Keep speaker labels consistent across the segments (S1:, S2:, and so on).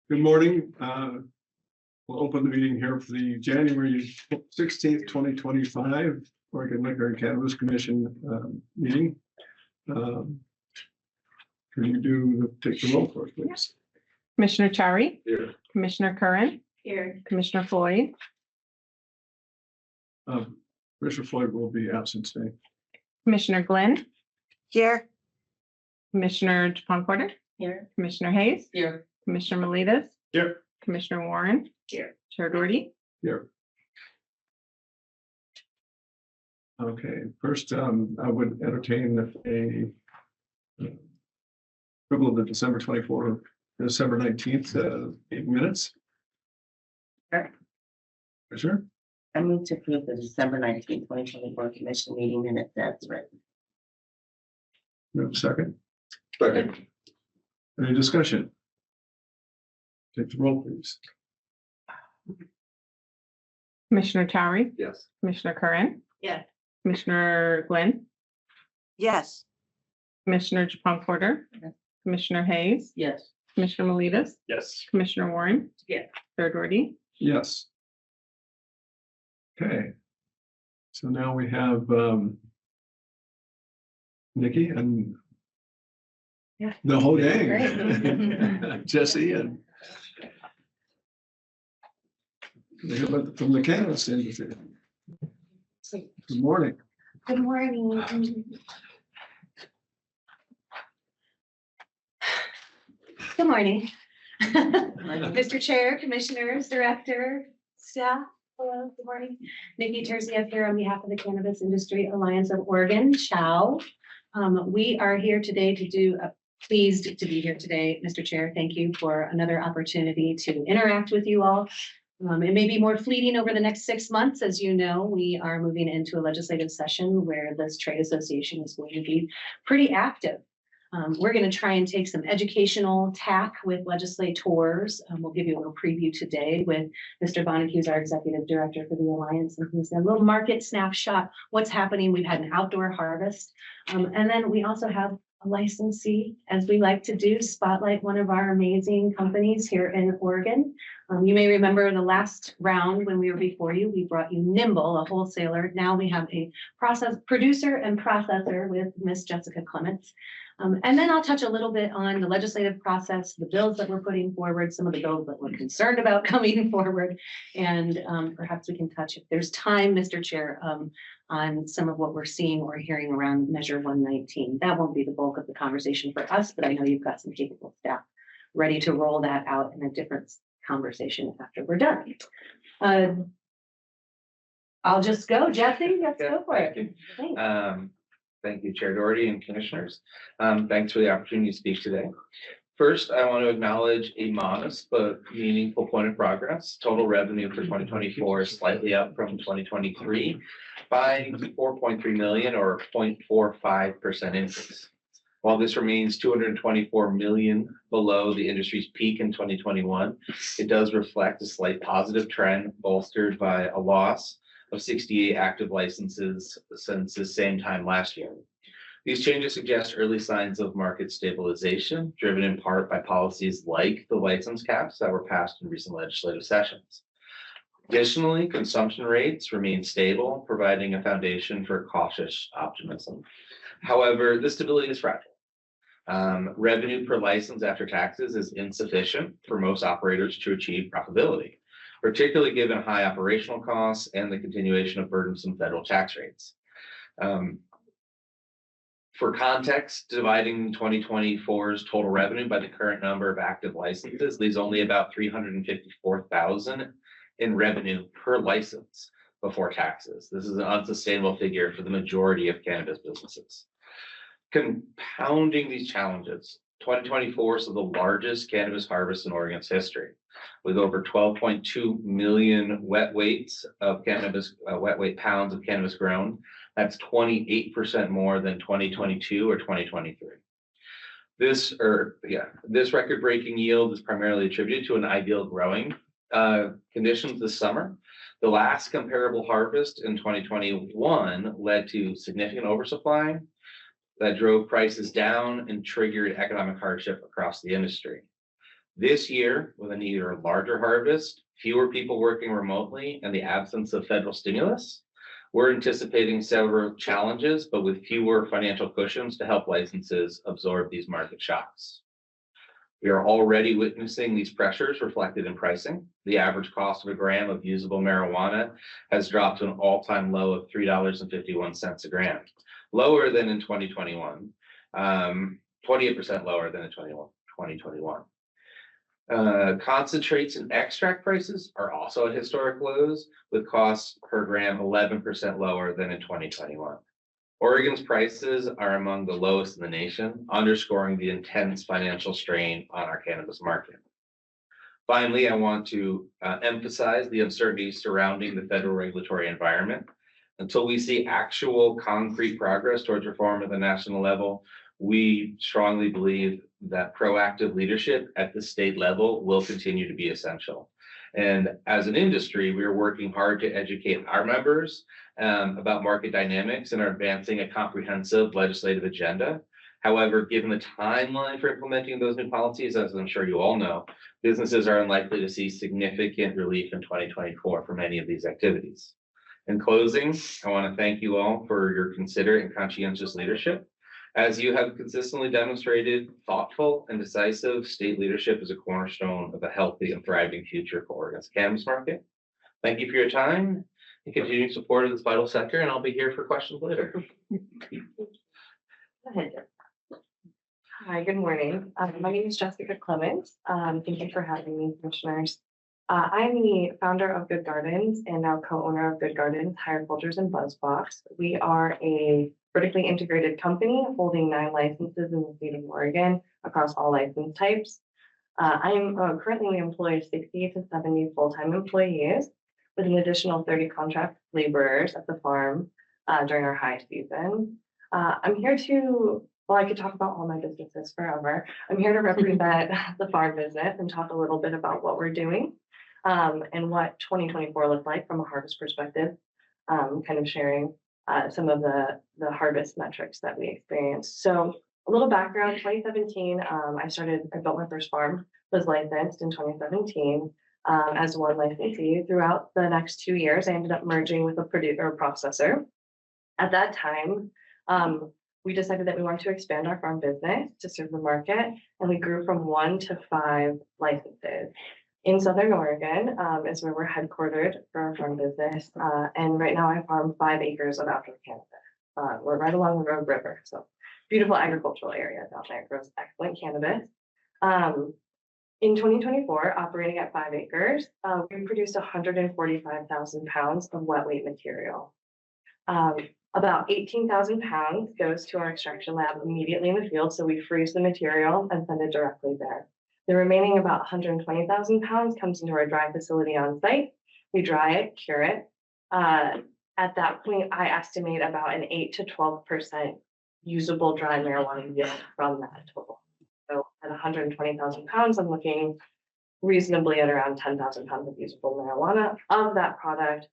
S1: Good morning. We'll open the meeting here for the January 16th, 2025 Oregon Liquor and Cannabis Commission meeting. Can you take the roll for us, please?
S2: Commissioner Chari.
S1: Here.
S2: Commissioner Curran.
S3: Here.
S2: Commissioner Floyd.
S1: Commissioner Floyd will be absent today.
S2: Commissioner Glenn.
S3: Here.
S2: Commissioner Porter.
S3: Here.
S2: Commissioner Hayes.
S3: Here.
S2: Commissioner Melitas.
S1: Here.
S2: Commissioner Warren.
S3: Here.
S2: Chair Doherty.
S1: Here. Okay, first, I would entertain approval of the December 19th meeting minutes.
S3: Sure.
S1: Sure.
S3: I move to approve the December 19th, 2024 commission meeting minutes as written.
S1: Second. Second. Any discussion? Take the roll, please.
S2: Commissioner Chari.
S1: Yes.
S2: Commissioner Curran.
S3: Yes.
S2: Commissioner Glenn.
S3: Yes.
S2: Commissioner Porter.
S3: Yes.
S2: Commissioner Hayes.
S3: Yes.
S2: Commissioner Melitas.
S1: Yes.
S2: Commissioner Warren.
S3: Yes.
S2: Chair Doherty.
S1: Yes. Okay. So now we have Nikki and the whole gang.
S3: Great.
S1: Jesse and from the cannabis industry. Good morning.
S4: Good morning. Good morning. Mr. Chair, Commissioners, Director, staff, hello, good morning. Nikki Terzieff here on behalf of the Cannabis Industry Alliance of Oregon, CHOW. We are here today pleased to be here today, Mr. Chair. Thank you for another opportunity to interact with you all. It may be more fleeting over the next 6 months. As you know, we are moving into a legislative session where this trade association is going to be pretty active. We're going to try and take some educational tack with legislators. We'll give you a little preview today with Mr. Bonnick, who's our executive director for the Alliance, and he's got a little market snapshot, what's happening. We've had an outdoor harvest. And then we also have a licensee, as we like to do, spotlight one of our amazing companies here in Oregon. You may remember the last round when we were before you, we brought you Nimble, a wholesaler. Now we have a producer and processor with Miss Jessica Clements. And then I'll touch a little bit on the legislative process, the bills that we're putting forward, some of the bills that we're concerned about coming forward. And perhaps we can touch, if there's time, Mr. Chair, on some of what we're seeing or hearing around Measure 119. That won't be the bulk of the conversation for us, but I know you've got some capable staff ready to roll that out in a different conversation after we're done. I'll just go, Jesse, let's go for it. Thanks.
S5: Thank you, Chair Doherty and Commissioners. Thanks for the opportunity to speak today. First, I want to acknowledge a modest but meaningful point of progress. Total revenue for 2024 is slightly up from 2023 by 4.3 million or 0.45% increase. While this remains 224 million below the industry's peak in 2021, it does reflect a slight positive trend bolstered by a loss of 68 active licenses since the same time last year. These changes suggest early signs of market stabilization, driven in part by policies like the license caps that were passed in recent legislative sessions. Additionally, consumption rates remain stable, providing a foundation for cautious optimism. However, this stability is fragile. Revenue per license after taxes is insufficient for most operators to achieve profitability, particularly given high operational costs and the continuation of burdensome federal tax rates. For context, dividing 2024's total revenue by the current number of active licenses leaves only about 354,000 in revenue per license before taxes. This is an unsustainable figure for the majority of cannabis businesses. Compounding these challenges, 2024 saw the largest cannabis harvest in Oregon's history, with over 12.2 million wet weight pounds of cannabis grown. That's 28% more than 2022 or 2023. This record-breaking yield is primarily attributed to an ideal growing conditions this summer. The last comparable harvest in 2021 led to significant oversupply that drove prices down and triggered economic hardship across the industry. This year, with an either larger harvest, fewer people working remotely, and the absence of federal stimulus, we're anticipating several challenges, but with fewer financial cushions to help licenses absorb these market shocks. We are already witnessing these pressures reflected in pricing. The average cost of a gram of usable marijuana has dropped to an all-time low of $3.51 a gram, lower than in 2021, 28% lower than in 2021. Concentrates and extract prices are also at historic lows, with costs per gram 11% lower than in 2021. Oregon's prices are among the lowest in the nation, underscoring the intense financial strain on our cannabis market. Finally, I want to emphasize the uncertainty surrounding the federal regulatory environment. Until we see actual concrete progress towards reform at the national level, we strongly believe that proactive leadership at the state level will continue to be essential. And as an industry, we are working hard to educate our members about market dynamics and are advancing a comprehensive legislative agenda. However, given the timeline for implementing those new policies, as I'm sure you all know, businesses are unlikely to see significant relief in 2024 for many of these activities. In closing, I want to thank you all for your considerate and conscientious leadership. As you have consistently demonstrated, thoughtful and decisive state leadership is a cornerstone of a healthy and thriving future for Oregon's cannabis market. Thank you for your time and continued support of this vital sector, and I'll be here for questions later.
S6: Go ahead. Hi, good morning. My name is Jessica Clements. Thank you for having me, commissioners. I'm the founder of Good Gardens and now co-owner of Good Gardens, Higher Cultures and BuzzBox. We are a vertically integrated company holding 9 licenses in the state of Oregon across all license types. I'm currently employed 60 to 70 full-time employees with an additional 30 contract laborers at the farm during our high season. I'm here to, well, I could talk about all my businesses forever. I'm here to represent the farm business and talk a little bit about what we're doing and what 2024 looked like from a harvest perspective, kind of sharing some of the harvest metrics that we experienced. So a little background, 2017, I built my first farm, was licensed in 2017 as one licensee. Throughout the next 2 years, I ended up merging with a processor. At that time, we decided that we wanted to expand our farm business to serve the market, and we grew from 1 to 5 licenses. In Southern Oregon is where we're headquartered for our farm business. And right now I farm 5 acres of outdoor cannabis. We're right along the Rogue River. So beautiful agricultural area down there, grows excellent cannabis. In 2024, operating at 5 acres, we produced 145,000 pounds of wet weight material. About 18,000 pounds goes to our extraction lab immediately in the field. So we freeze the material and send it directly there. The remaining about 120,000 pounds comes into our dry facility on site. We dry it, cure it. At that point, I estimate about an 8 to 12% usable dry marijuana yield from that total. So at 120,000 pounds, I'm looking reasonably at around 10,000 pounds of usable marijuana. Of that product,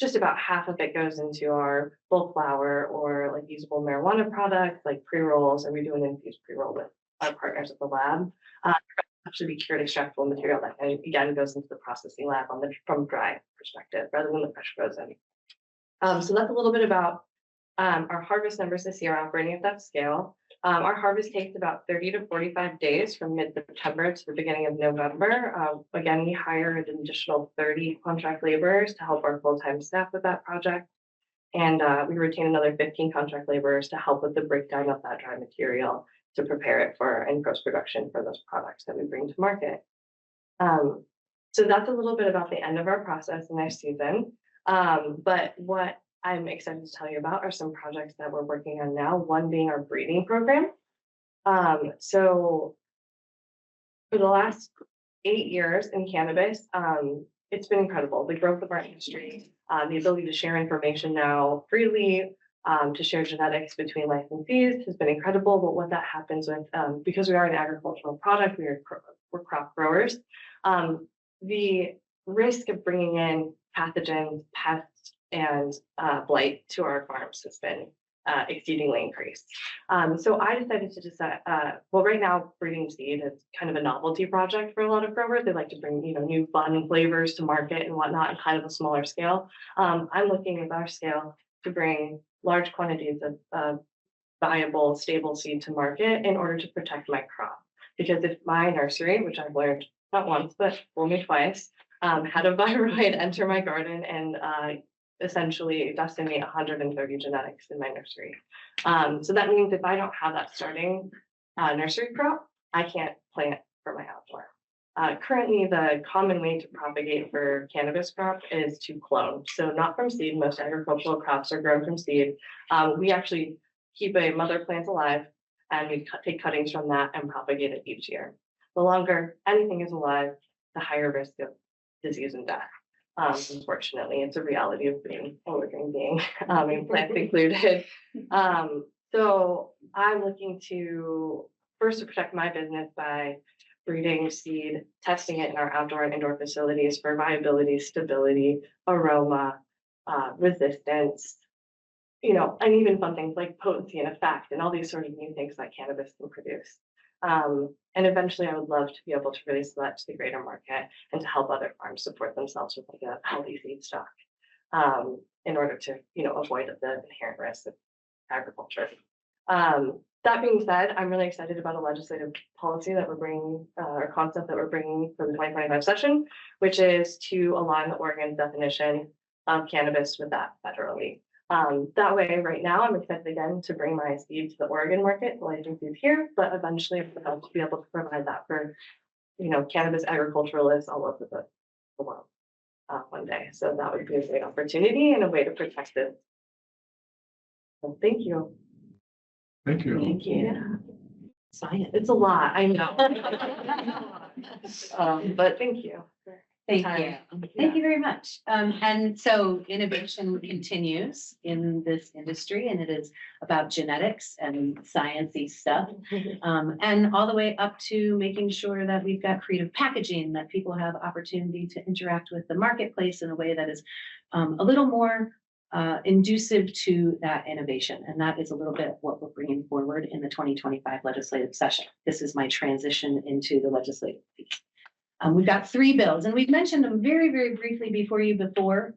S6: just about half of it goes into our bulk flower or like usable marijuana products like pre-rolls, and we do an infused pre-roll with our partners at the lab. Actually be cured extractable material that again goes into the processing lab from dry perspective rather than the fresh frozen. So that's a little bit about our harvest numbers this year operating at that scale. Our harvest takes about 30 to 45 days from mid-September to the beginning of November. Again, we hire an additional 30 contract laborers to help our full-time staff with that project. And we retain another 15 contract laborers to help with the breakdown of that dry material to prepare it for in post-production for those products that we bring to market. So that's a little bit about the end of our process next season. But what I'm excited to tell you about are some projects that we're working on now, one being our breeding program. So for the last 8 years in cannabis, it's been incredible. The growth of our industry, the ability to share information now freely, to share genetics between licensees has been incredible. But what that happens with, because we are an agricultural product, we're crop growers, the risk of bringing in pathogens, pests, and blight to our farms has been exceedingly increased. So I decided to decide, well, right now breeding seed is kind of a novelty project for a lot of growers. They like to bring, new fun flavors to market and whatnot, and kind of a smaller scale. I'm looking at our scale to bring large quantities of viable, stable seed to market in order to protect my crop. Because if my nursery, which I've learned not once, but only twice, had a viroid enter my garden and essentially decimate 130 genetics in my nursery. So that means if I don't have that starting nursery crop, I can't plant for my outdoor. Currently, the common way to propagate for cannabis crop is to clone. So not from seed, most agricultural crops are grown from seed. We actually keep a mother plant alive and we take cuttings from that and propagate it each year. The longer anything is alive, the higher risk of disease and death. Unfortunately, it's a reality of being a living being, and plants included. So I'm looking to first to protect my business by breeding seed, testing it in our outdoor and indoor facilities for viability, stability, aroma, resistance, and even fun things like potency and effect and all these sort of new things that cannabis can produce. And eventually I would love to be able to release that to the greater market and to help other farms support themselves with like a healthy seed stock, in order to, avoid the inherent risks of agriculture. That being said, I'm really excited about a legislative policy that we're bringing, or concept that we're bringing for the 2025 session, which is to align the Oregon definition of cannabis with that federally. That way, right now, I'm excited again to bring my seed to the Oregon market, the licensees here, but eventually I hope to be able to provide that for, cannabis agriculturalists all over the world one day. So that would be a great opportunity and a way to protect it. So thank you.
S1: Thank you.
S6: Thank you. Science, it's a lot, I know. But thank you.
S7: Thank
S6: Time.
S7: you. Thank you very much. And so innovation continues in this industry, and it is about genetics and sciencey stuff. And all the way up to making sure that we've got creative packaging, that people have opportunity to interact with the marketplace in a way that is a little more inducive to that innovation. And that is a little bit of what we're bringing forward in the 2025 legislative session. This is my transition into the legislative piece. We've got 3 bills, and we've mentioned them very, very briefly before.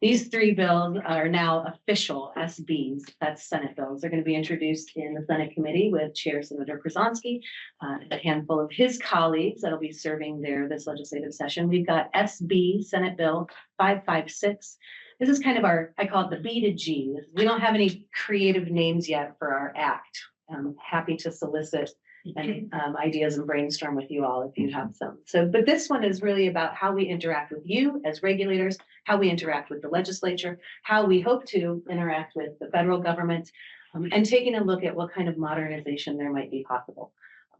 S7: These 3 bills are now official SBs, that's Senate bills. They're going to be introduced in the Senate committee with Chair Senator Krasonski, a handful of his colleagues that'll be serving there this legislative session. We've got SB Senate Bill 556. This is kind of I call it the B to G. We don't have any creative names yet for our act. I'm happy to solicit and ideas and brainstorm with you all if you have some. But this one is really about how we interact with you as regulators, how we interact with the legislature, how we hope to interact with the federal government, and taking a look at what kind of modernization there might be possible.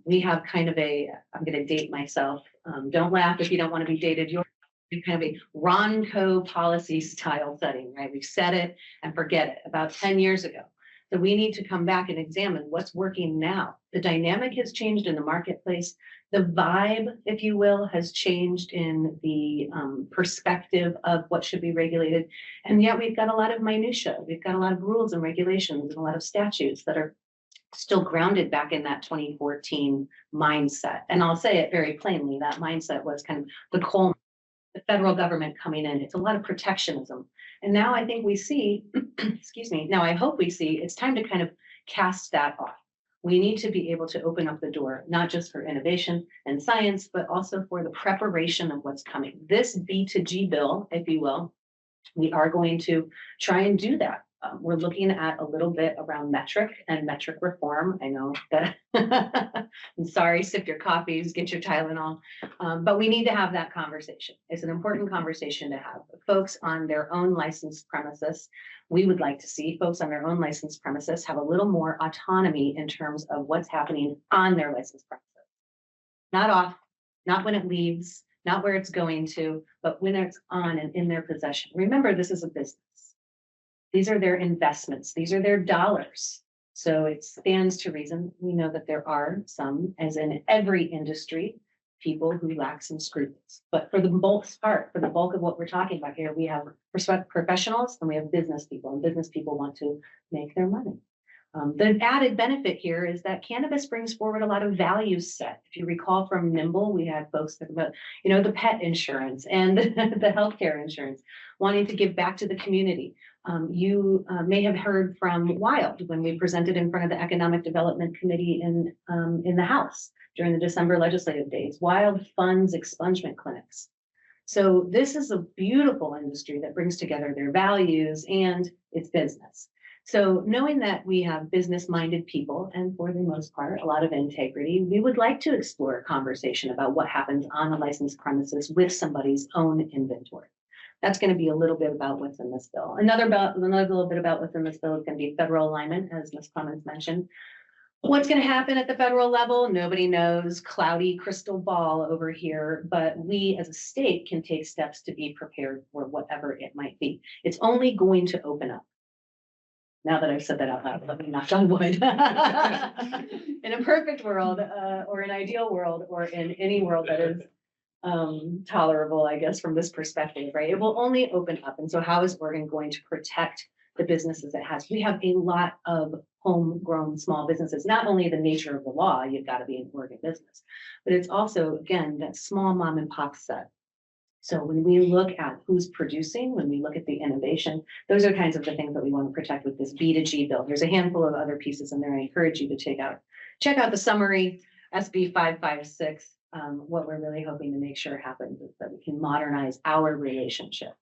S7: We have kind of I'm going to date myself. Don't laugh if you don't want to be dated. You're kind of a Ronco policy style setting, right? We've set it and forget it about 10 years ago. So we need to come back and examine what's working now. The dynamic has changed in the marketplace. The vibe, if you will, has changed in the perspective of what should be regulated. And yet we've got a lot of minutia. We've got a lot of rules and regulations and a lot of statutes that are still grounded back in that 2014 mindset. And I'll say it very plainly, that mindset was kind of the federal government coming in. It's a lot of protectionism. And now I think we see, excuse me, now I hope we see it's time to kind of cast that off. We need to be able to open up the door, not just for innovation and science, but also for the preparation of what's coming. This B2G bill, if you will, we are going to try and do that. We're looking at a little bit around metric and metric reform. I know that I'm sorry, sip your coffees, get your Tylenol, but we need to have that conversation. It's an important conversation to have. Folks on their own licensed premises, we would like to see folks on their own licensed premises have a little more autonomy in terms of what's happening on their licensed premises. Not off, not when it leaves, not where it's going to, but when it's on and in their possession. Remember, this is a business. These are their investments. These are their dollars. So it stands to reason. We know that there are some, as in every industry, people who lack some scruples. But for the most part, for the bulk of what we're talking about here, we have professionals and we have business people, and business people want to make their money. The added benefit here is that cannabis brings forward a lot of value set. If you recall from Nimble, we had folks talk about, the pet insurance and the healthcare insurance, wanting to give back to the community. You may have heard from Wild when we presented in front of the Economic Development Committee in the House during the December legislative days. Wild funds expungement clinics. So this is a beautiful industry that brings together their values and its business. So knowing that we have business-minded people, and for the most part, a lot of integrity, we would like to explore a conversation about what happens on a licensed premises with somebody's own inventory. That's going to be a little bit about what's in this bill. Another little bit about what's in this bill is going to be federal alignment, as Ms. Clemens mentioned. What's going to happen at the federal level? Nobody knows. Cloudy crystal ball over here, but we as a state can take steps to be prepared for whatever it might be. It's only going to open up. Now that I've said that out loud, let me knock on wood. In a perfect world, or an ideal world, or in any world that is tolerable, I guess, from this perspective, right? It will only open up. And so how is Oregon going to protect the businesses it has? We have a lot of homegrown small businesses, not only the nature of the law, you've got to be an Oregon business, but it's also, again, that small mom and pop set. So when we look at who's producing, when we look at the innovation, those are kinds of the things that we want to protect with this B2G bill. There's a handful of other pieces in there. I encourage you to check out the summary, SB 556. What we're really hoping to make sure happens is that we can modernize our relationship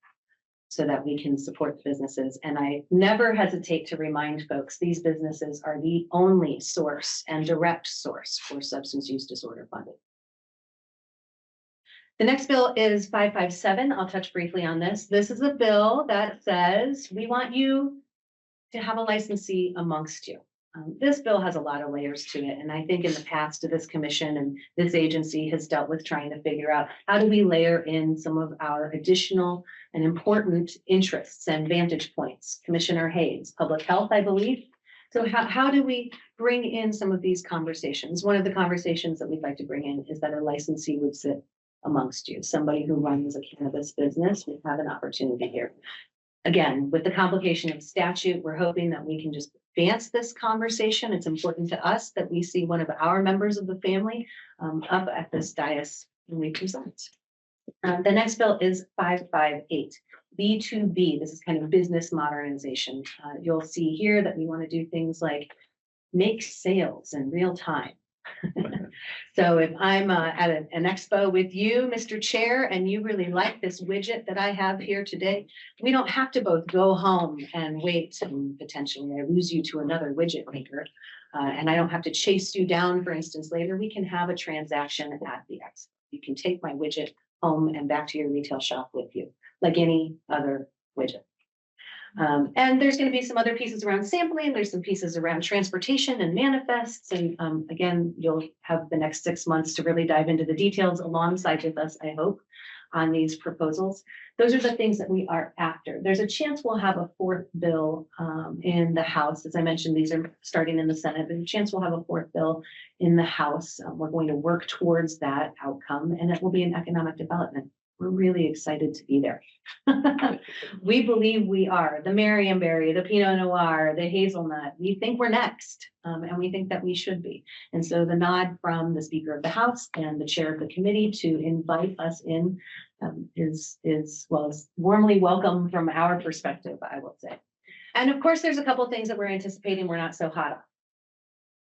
S7: so that we can support the businesses. And I never hesitate to remind folks, these businesses are the only source and direct source for substance use disorder funding. The next bill is 557. I'll touch briefly on this. This is a bill that says we want you to have a licensee amongst you. This bill has a lot of layers to it. And I think in the past, this commission and this agency has dealt with trying to figure out how do we layer in some of our additional and important interests and vantage points. Commissioner Hayes, public health, I believe. So how do we bring in some of these conversations? One of the conversations that we'd like to bring in is that a licensee would sit amongst you. Somebody who runs a cannabis business would have an opportunity here. Again, with the complication of statute, we're hoping that we can just advance this conversation. It's important to us that we see one of our members of the family up at this dais when we present. The next bill is 558. B2B, this is kind of business modernization. You'll see here that we want to do things like make sales in real time. So if I'm at an expo with you, Mr. Chair, and you really like this widget that I have here today, we don't have to both go home and wait and potentially I lose you to another widget maker. And I don't have to chase you down, for instance, later. We can have a transaction at the expo. You can take my widget home and back to your retail shop with you, like any other widget. And there's going to be some other pieces around sampling. There's some pieces around transportation and manifests. And again, you'll have the next 6 months to really dive into the details alongside with us, I hope, on these proposals. Those are the things that we are after. There's a chance we'll have a fourth bill in the House. As I mentioned, these are starting in the Senate. There's a chance we'll have a fourth bill in the House. We're going to work towards that outcome, and it will be an economic development. We're really excited to be there. We believe we are. The Marionberry, the Pinot Noir, the hazelnut. We think we're next, and we think that we should be. And so the nod from the Speaker of the House and the Chair of the Committee to invite us in is warmly welcome from our perspective, I will say. And of course, there's a couple of things that we're anticipating we're not so hot on.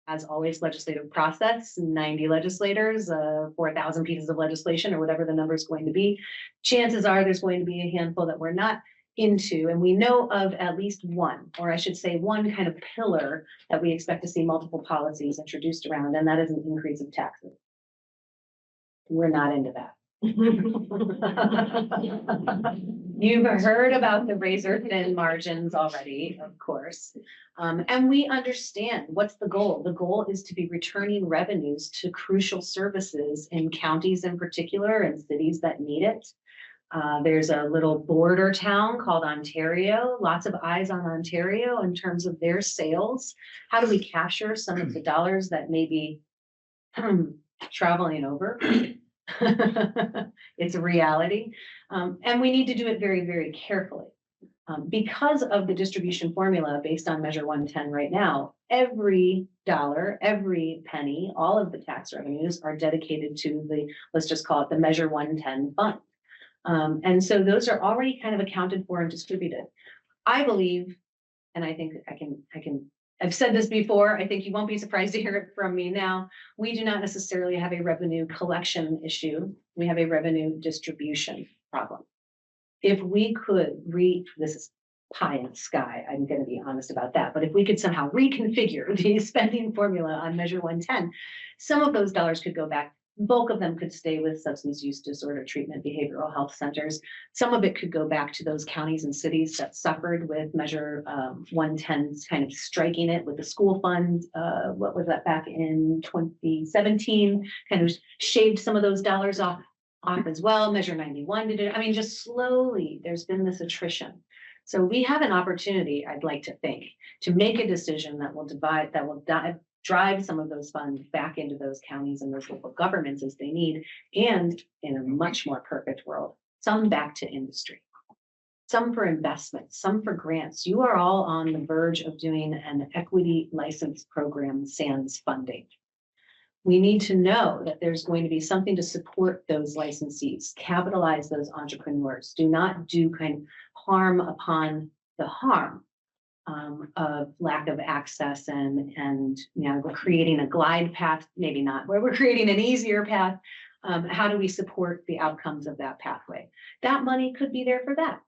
S7: As always, legislative process, 90 legislators, 4,000 pieces of legislation, or whatever the number is going to be. Chances are there's going to be a handful that we're not into, and we know of at least one, or I should say one kind of pillar that we expect to see multiple policies introduced around, and that is an increase of taxes. We're not into that. You've heard about the razor thin margins already, of course. And we understand what's the goal. The goal is to be returning revenues to crucial services in counties in particular and cities that need it. There's a little border town called Ontario, lots of eyes on Ontario in terms of their sales. How do we capture some of the dollars that may be traveling over? It's a reality. And we need to do it very, very carefully. Because of the distribution formula based on Measure 110 right now, every dollar, every penny, all of the tax revenues are dedicated to the, let's just call it the Measure 110 fund. And so those are already kind of accounted for and distributed. I believe, and I think I've said this before, I think you won't be surprised to hear it from me now. We do not necessarily have a revenue collection issue. We have a revenue distribution problem. If we could this is pie in the sky, I'm going to be honest about that, but if we could somehow reconfigure the spending formula on Measure 110, some of those dollars could go back. Bulk of them could stay with substance use disorder treatment, behavioral health centers. Some of it could go back to those counties and cities that suffered with Measure 110's kind of striking it with the school fund. What was that back in 2017? Kind of shaved some of those dollars off as well. Measure 91 did it. I mean, just slowly, there's been this attrition. So we have an opportunity, I'd like to think, to make a decision that will drive some of those funds back into those counties and those local governments as they need, and in a much more perfect world, some back to industry, some for investments, some for grants. You are all on the verge of doing an equity license program, SANS funding. We need to know that there's going to be something to support those licensees, capitalize those entrepreneurs, do not do kind of harm upon the harm of lack of access and we're creating a glide path, maybe not, where we're creating an easier path. How do we support the outcomes of that pathway? That money could be there for that.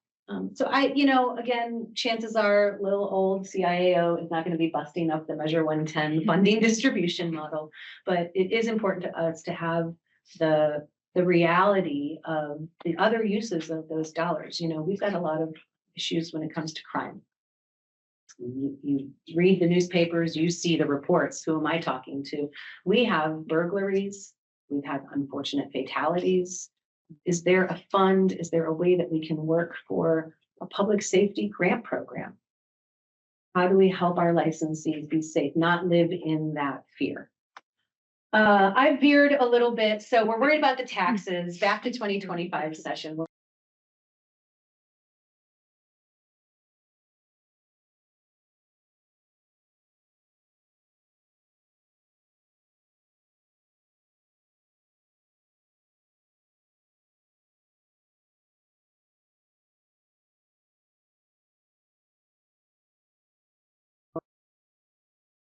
S7: So again, chances are little old CIAO is not going to be busting up the Measure 110 funding distribution model, but it is important to us to have the reality of the other uses of those dollars. We've got a lot of issues when it comes to crime. You read the newspapers, you see the reports. Who am I talking to? We have burglaries. We've had unfortunate fatalities. Is there a fund? Is there a way that we can work for a public safety grant program? How do we help our licensees be safe, not live in that fear? I veered a little bit. So we're worried about the taxes. Back to 2025 session.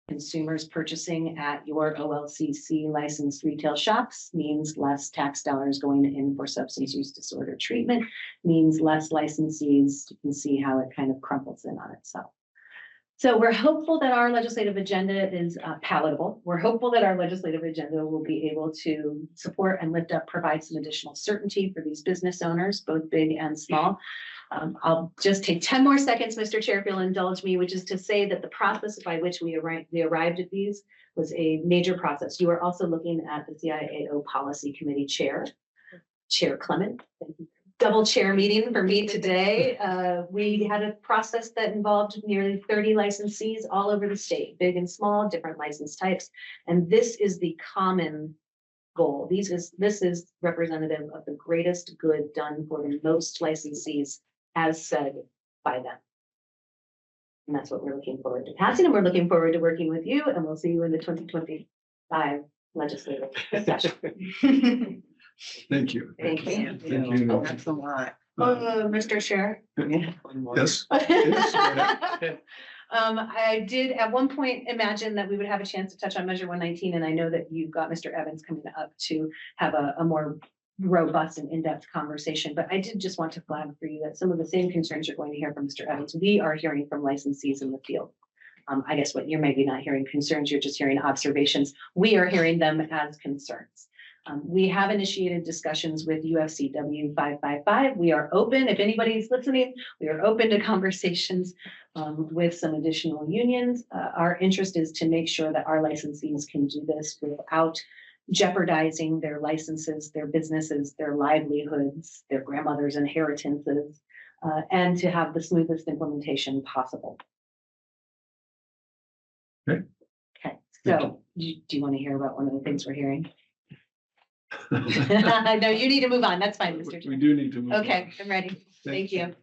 S7: Consumers purchasing at your OLCC licensed retail shops means less tax dollars going in for substance use disorder treatment, means less licensees. You can see how it kind of crumples in on itself. So we're hopeful that our legislative agenda is palatable. We're hopeful that our legislative agenda will be able to support and lift up, provide some additional certainty for these business owners, both big and small. I'll just take 10 more seconds, Mr. Chair, if you'll indulge me, which is to say that the process by which we arrived at these was a major process. You are also looking at the CIAO Policy Committee Chair, Chair Clement. Double chair meeting for me today. We had a process that involved nearly 30 licensees all over the state, big and small, different license types. And this is the common goal. This is representative of the greatest good done for the most licensees, as said by them. And that's what we're looking forward to passing, and we're looking forward to working with you, and we'll see you in the 2025 legislative session.
S1: Thank you.
S7: Thank you.
S1: Thank you.
S3: That's a lot.
S7: Mr. Chair.
S1: Yes.
S7: I did at one point imagine that we would have a chance to touch on Measure 119, and I know that you've got Mr. Evans coming up to have a more robust and in-depth conversation, but I did just want to flag for you that some of the same concerns you're going to hear from Mr. Evans, we are hearing from licensees in the field. I guess what you're maybe not hearing concerns, you're just hearing observations. We are hearing them as concerns. We have initiated discussions with UFCW 555. We are open, if anybody's listening, we are open to conversations with some additional unions. Our interest is to make sure that our licensees can do this without jeopardizing their licenses, their businesses, their livelihoods, their grandmother's inheritances, and to have the smoothest implementation possible.
S1: Okay.
S7: Okay, so do you want to hear about one of the things we're hearing? No, you need to move on. That's fine, Mr.
S1: We
S7: Chair.
S1: do need to move on.
S7: Okay, I'm ready. Thank you.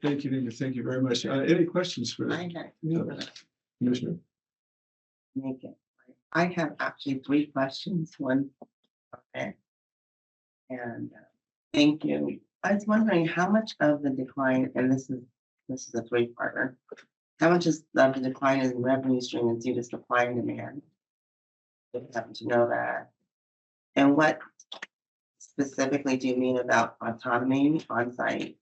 S1: Thank you, Nina. Thank you very much. Any questions for
S3: I had,
S1: yeah, Commissioner?
S3: make it. I have actually 3 questions, one. Okay. And thank you. I was wondering how much of the decline, and this is a 3-parter. How much is of the decline in revenue stream is due to supply and demand? I happen to know that. And what specifically do you mean about autonomy on site?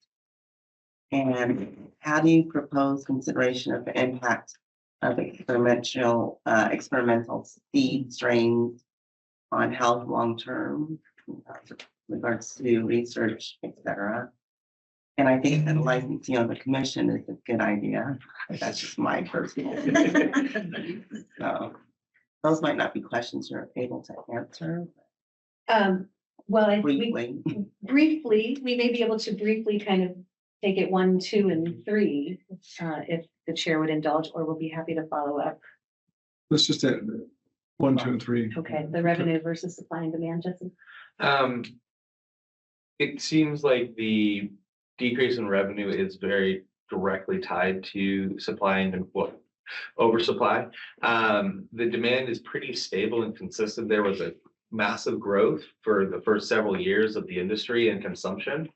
S3: And how do you propose consideration of the impact of experimental seed strains on health long term, regards to research, etc. And I think that licensing of the commission is a good idea. That's just my personal opinion. So those might not be questions you're able to answer
S7: Well, we
S3: briefly.
S7: we may be able to briefly kind of take it 1, 2, and 3, if the chair would indulge, or we'll be happy to follow up.
S1: Let's just add 1, 2, and 3.
S7: Okay, the revenue versus supply and demand, Jesse.
S5: It seems like the decrease in revenue is very directly tied to supply and oversupply. The demand is pretty stable and consistent. There was a massive growth for the first several years of the industry and consumption,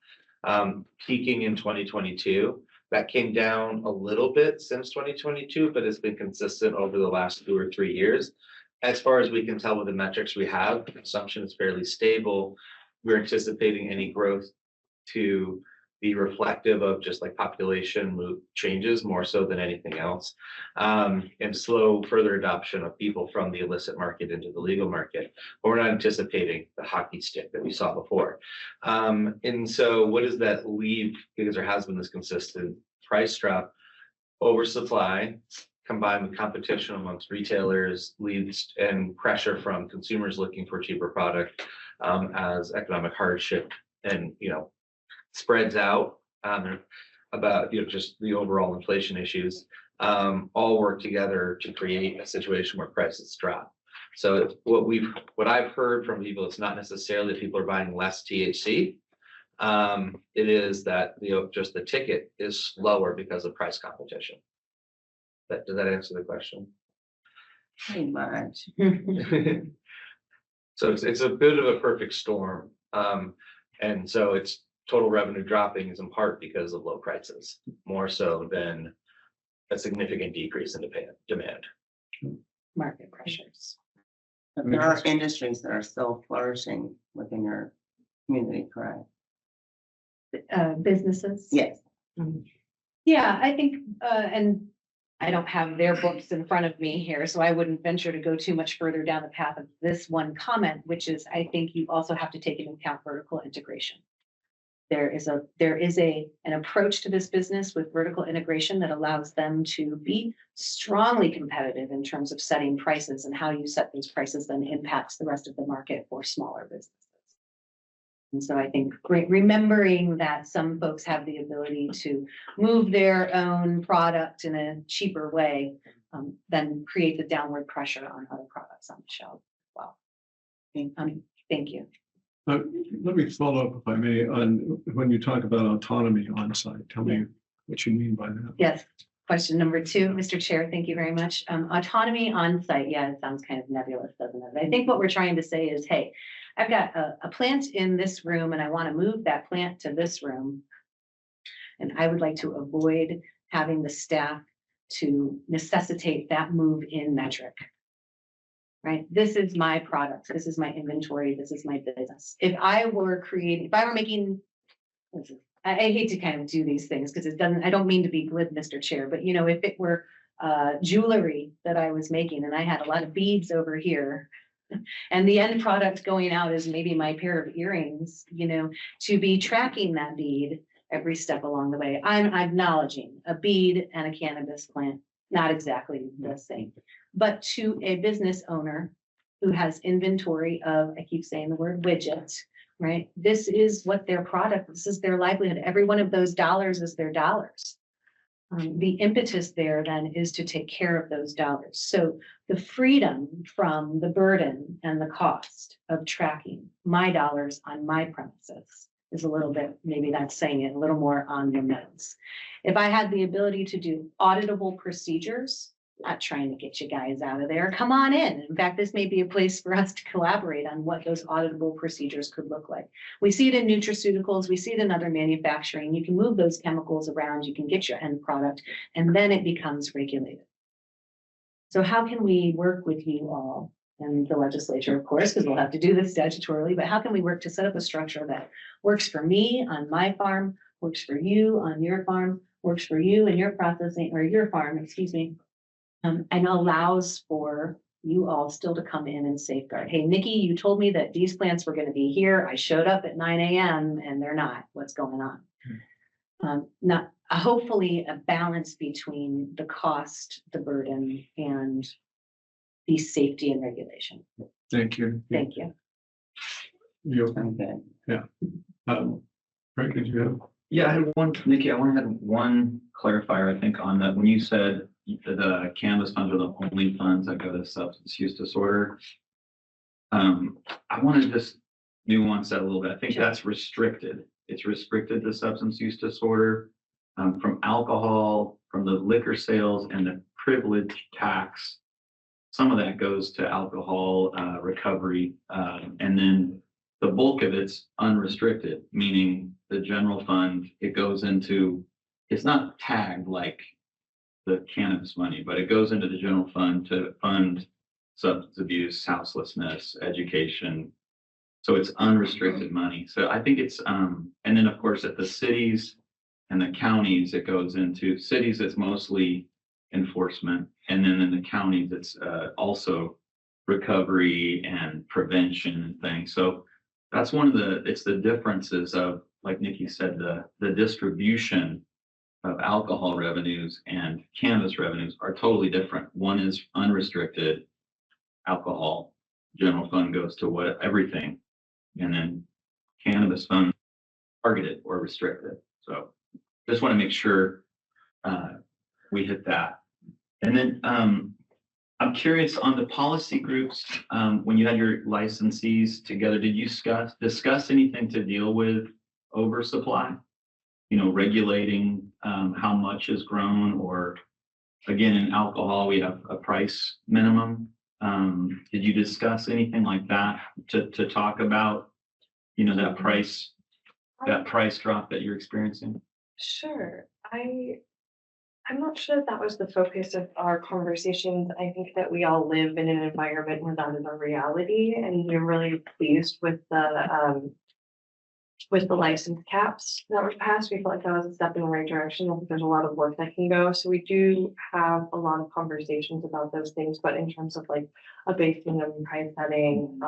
S5: peaking in 2022. That came down a little bit since 2022, but it's been consistent over the last 2 or 3 years. As far as we can tell with the metrics we have, consumption is fairly stable. We're anticipating any growth to be reflective of just like population move changes more so than anything else, and slow further adoption of people from the illicit market into the legal market. But we're not anticipating the hockey stick that we saw before. And so what does that leave? Because there has been this consistent price drop, oversupply combined with competition amongst retailers leads and pressure from consumers looking for cheaper product, as economic hardship and spreads out about just the overall inflation issues, all work together to create a situation where prices drop. So what I've heard from people, it's not necessarily that people are buying less THC. It is that just the ticket is lower because of price competition. Does that answer the question?
S3: Pretty much.
S5: So it's a bit of a perfect storm. And so it's total revenue dropping is in part because of low prices, more so than a significant decrease in demand.
S7: Market pressures.
S3: But there are industries that are still flourishing within your community, correct?
S7: Businesses.
S3: Yes.
S7: Yeah, I think, and I don't have their books in front of me here, so I wouldn't venture to go too much further down the path of this one comment, which is I think you also have to take into account vertical integration. There is an approach to this business with vertical integration that allows them to be strongly competitive in terms of setting prices, and how you set those prices then impacts the rest of the market for smaller businesses. And so I think remembering that some folks have the ability to move their own product in a cheaper way, then creates a downward pressure on other products on the shelf as well. Thank you.
S1: Let me follow up, if I may, on when you talk about autonomy on site. Tell me what you mean by that.
S7: Yes. Question number 2, Mr. Chair, thank you very much. Autonomy on site. Yeah, it sounds kind of nebulous, doesn't it? I think what we're trying to say is, hey, I've got a plant in this room and I want to move that plant to this room. And I would like to avoid having the staff to necessitate that move in metric. Right? This is my product. This is my inventory. This is my business. If I were making, I hate to kind of do these things because I don't mean to be glib, Mr. Chair, but if it were jewelry that I was making and I had a lot of beads over here, and the end product going out is maybe my pair of earrings, to be tracking that bead every step along the way. I'm acknowledging a bead and a cannabis plant, not exactly the same, but to a business owner who has inventory of, I keep saying the word widget, right? This is what their product, this is their livelihood. Every one of those dollars is their dollars. The impetus there then is to take care of those dollars. So the freedom from the burden and the cost of tracking my dollars on my premises is a little bit, maybe that's saying it a little more on the nose. If I had the ability to do auditable procedures, not trying to get you guys out of there, come on in. In fact, this may be a place for us to collaborate on what those auditable procedures could look like. We see it in nutraceuticals, we see it in other manufacturing. You can move those chemicals around, you can get your end product, and then it becomes regulated. So how can we work with you all and the legislature, of course, because we'll have to do this statutorily, but how can we work to set up a structure that works for me on my farm, works for you on your farm, works for you and your processing, or your farm, excuse me, and allows for you all still to come in and safeguard. Hey, Nikki, you told me that these plants were going to be here. I showed up at 9 a.m. and they're not. What's going on? Not hopefully a balance between the cost, the burden, and the safety and regulation.
S1: Thank you.
S7: Thank you.
S1: You,
S3: Okay.
S1: Frank, did you have?
S8: Yeah, I had one, Nikki, I wanted to have one clarifier, I think, on that. When you said the cannabis funds are the only funds that go to substance use disorder. I want to just nuance that a little bit. I think that's restricted. It's restricted to substance use disorder. From alcohol, from the liquor sales and the privilege tax. Some of that goes to alcohol recovery, and then the bulk of it's unrestricted, meaning the general fund, it goes into, it's not tagged like the cannabis money, but it goes into the general fund to fund substance abuse, houselessness, education. So it's unrestricted money. So I think it's, and then of course at the cities and the counties, it goes into cities, it's mostly enforcement. And then in the counties, it's also recovery and prevention and things. So that's one of the, it's the differences of, like Nikki said, the distribution of alcohol revenues and cannabis revenues are totally different. One is unrestricted alcohol, general fund goes to what, everything. And then cannabis fund targeted or restricted. So just want to make sure we hit that. And then I'm curious on the policy groups, when you had your licensees together, did you discuss anything to deal with oversupply? You know, regulating how much is grown, or again, in alcohol, we have a price minimum. Did you discuss anything like that to talk about, you know, that price drop that you're experiencing?
S6: Sure. I'm not sure that was the focus of our conversations. I think that we all live in an environment where that is a reality, and we're really pleased with the license caps that were passed. We felt like that was a step in the right direction. I think there's a lot of work that can go. So we do have a lot of conversations about those things, but in terms of like a base minimum price setting,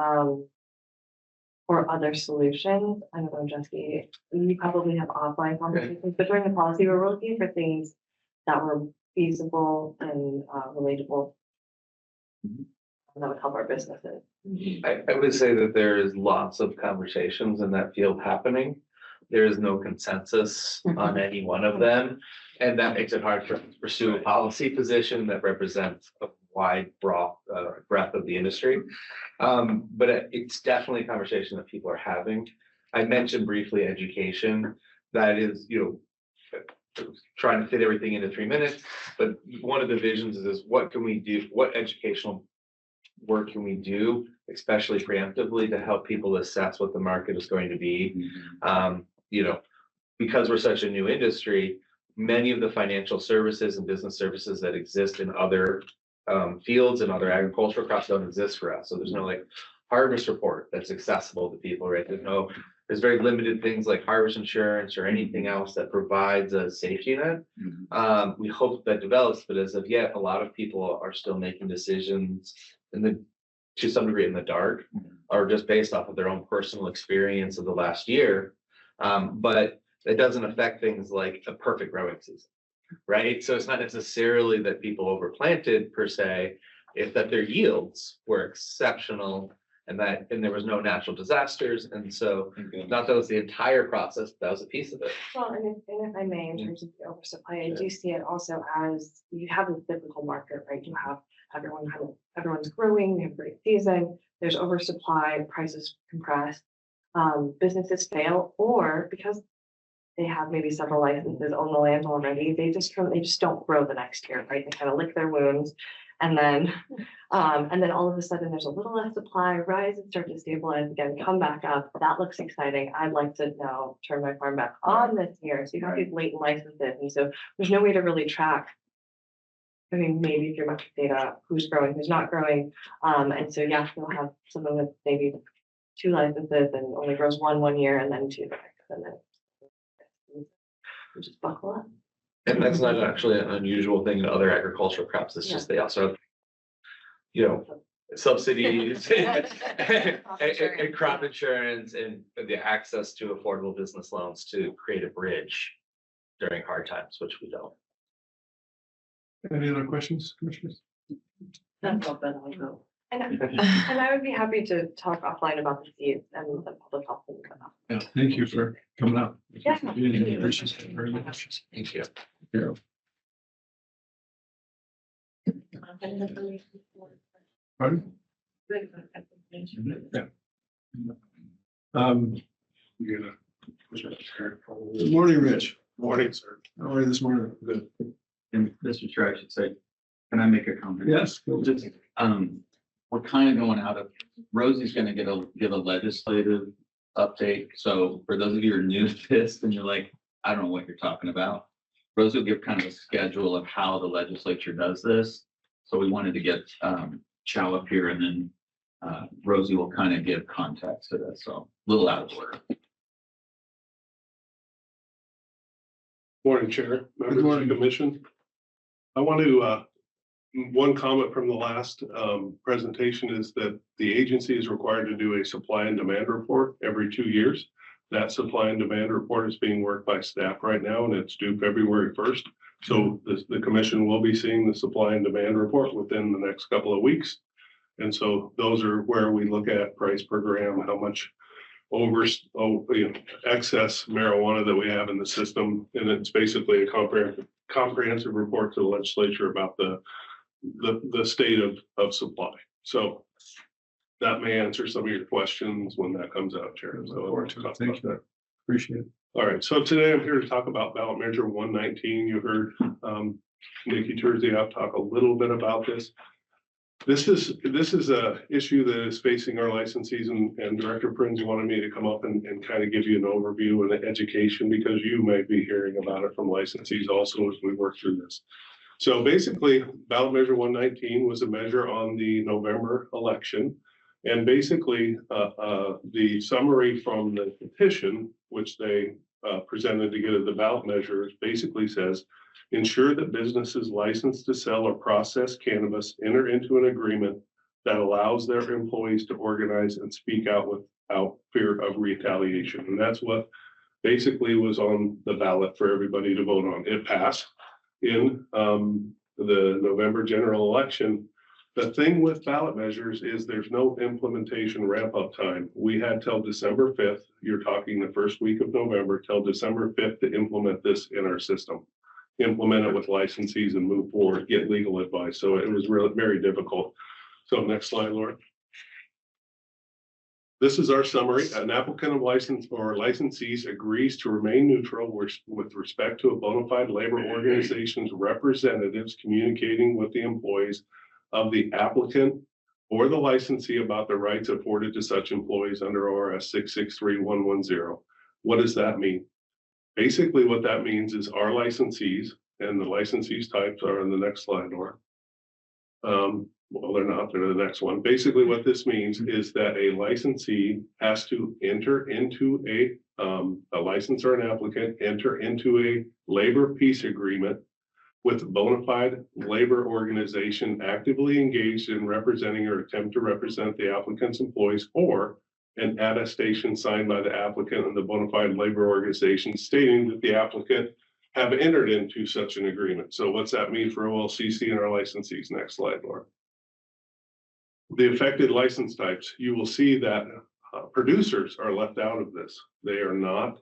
S6: or other solutions, I don't know, Jesse, you probably have offline conversations, but during the policy, we're looking for things that were feasible and relatable. That would help our businesses.
S5: I would say that there is lots of conversations in that field happening. There is no consensus on any one of them. And that makes it hard for us to pursue a policy position that represents a wide breadth of the industry. But it's definitely a conversation that people are having. I mentioned briefly education. That is, you know, trying to fit everything into 3 minutes. But one of the visions is what can we do? What educational work can we do, especially preemptively, to help people assess what the market is going to be? You know, because we're such a new industry, many of the financial services and business services that exist in other fields and other agricultural crops don't exist for us. So there's no like harvest report that's accessible to people, right? There's very limited things like harvest insurance or anything else that provides a safety net. We hope that develops, but as of yet, a lot of people are still making decisions to some degree in the dark, or just based off of their own personal experience of the last year. But it doesn't affect things like a perfect growing season, right? So it's not necessarily that people overplanted per se, it's that their yields were exceptional and there was no natural disasters. And so, not that was the entire process, that was a piece of it.
S6: Well, and if I may, in terms of the oversupply, I do see it also as you have a cyclical market, right? You have everyone's growing, they have a great season, there's oversupply, prices compress, businesses fail, or because they have maybe several licenses on the land already, they just don't grow the next year, right? They kind of lick their wounds. And then all of a sudden there's a little less supply, rise and start to stabilize again, come back up. That looks exciting. I'd like to now turn my farm back on this year. So you have these latent licenses. And so there's no way to really track. I mean, maybe through market data, who's growing, who's not growing. And so yeah, you'll have someone with maybe 2 licenses and only grows 1 year and then 2 the next, and then just buckle up.
S5: And that's not actually an unusual thing in other agricultural crops. It's just they also have, subsidies and crop insurance and the access to affordable business loans to create a bridge during hard times, which we don't.
S1: Any other questions, commissioners?
S6: And I would be happy to talk offline about the seeds and the public health.
S1: Yeah, thank you for coming out.
S6: Yeah.
S1: Appreciate it very much.
S5: Thank you.
S1: Yeah. Pardon? Yeah. Good morning, Rich.
S9: Morning, sir.
S1: How are you this morning?
S9: Good.
S8: And Mr. Chair, I should say, can I make a comment?
S1: Yes.
S8: Just, we're kind of going out of, Rosie's gonna give a legislative update. So for those of you who are new to this and you're like, I don't know what you're talking about. Rosie will give kind of a schedule of how the legislature does this. So we wanted to get Chow up here and then Rosie will kind of give context to this. So a little out of order.
S9: Morning, Chair, members of the commission. I want to, one comment from the last presentation is that the agency is required to do a supply and demand report every 2 years. That supply and demand report is being worked by staff right now and it's due February 1st. So the commission will be seeing the supply and demand report within the next couple of weeks. And so those are where we look at price per gram, how much excess marijuana that we have in the system. And it's basically a comprehensive report to the legislature about the state of supply. So that may answer some of your questions when that comes out, Chair. So
S1: Thank you. Appreciate it.
S9: all right, so today I'm here to talk about ballot measure 119. You heard Nikki Terziak talk a little bit about this. This is a issue that is facing our licensees, and Director Prinz wanted me to come up and kind of give you an overview and an education because you might be hearing about it from licensees also as we work through this. So basically, ballot measure 119 was a measure on the November election. And basically, the summary from the petition, which they presented to get at the ballot measures, basically says, ensure that businesses licensed to sell or process cannabis enter into an agreement that allows their employees to organize and speak out without fear of retaliation. And that's what basically was on the ballot for everybody to vote on. It passed in the November general election. The thing with ballot measures is there's no implementation ramp up time. We had till December 5th. You're talking the first week of November till December 5th to implement this in our system. Implement it with licensees and move forward, get legal advice. So it was really very difficult. So next slide, Laura. This is our summary. An applicant of license or licensees agrees to remain neutral with respect to a bona fide labor organization's representatives communicating with the employees of the applicant or the licensee about the rights afforded to such employees under ORS 663110. What does that mean? Basically, what that means is our licensees, and the licensees types are on the next slide, Laura. Well, they're not, they're the next one. Basically, what this means is that a licensee has to enter into a license or an applicant, enter into a labor peace agreement with a bona fide labor organization actively engaged in representing or attempt to represent the applicant's employees, or an attestation signed by the applicant and the bona fide labor organization stating that the applicant have entered into such an agreement. So what's that mean for OLCC and our licensees? Next slide, Laura. the affected license types, you will see that producers are left out of this. They are not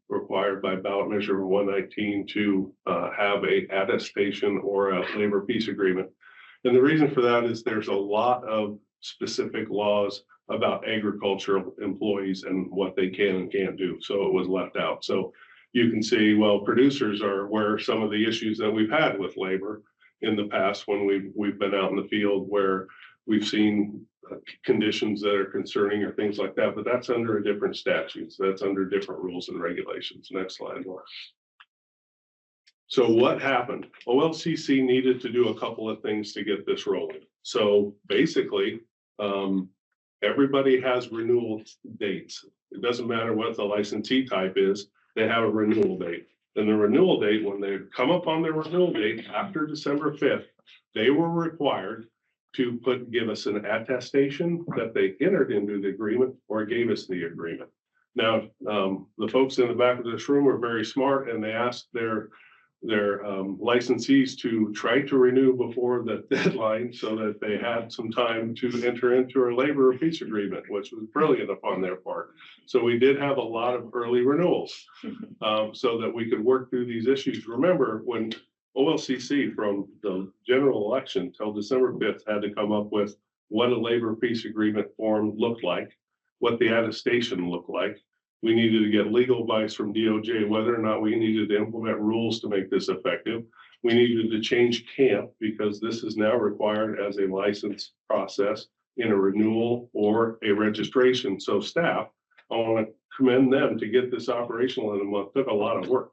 S9: required by ballot measure 119 to have a attestation or a labor peace agreement. And the reason for that is there's a lot of specific laws about agricultural employees and what they can and can't do. So it was left out. So you can see, well, producers are where some of the issues that we've had with labor in the past when we've been out in the field where we've seen conditions that are concerning or things like that, but that's under a different statute. So that's under different rules and regulations. Next slide, Laura. So what happened? OLCC needed to do a couple of things to get this rolling. So basically, everybody has renewal dates. It doesn't matter what the licensee type is, they have a renewal date. And the renewal date, when they come up on their renewal date after December 5th, they were required to give us an attestation that they entered into the agreement or gave us the agreement. Now, the folks in the back of this room are very smart and they asked their licensees to try to renew before the deadline so that they had some time to enter into a labor peace agreement, which was brilliant upon their part. So we did have a lot of early renewals so that we could work through these issues. Remember, when OLCC from the general election till December 5th had to come up with what a labor peace agreement form looked like, what the attestation looked like. We needed to get legal advice from DOJ, whether or not we needed to implement rules to make this effective. We needed to change camp because this is now required as a license process in a renewal or a registration. So staff, I want to commend them to get this operational in a month. Took a lot of work.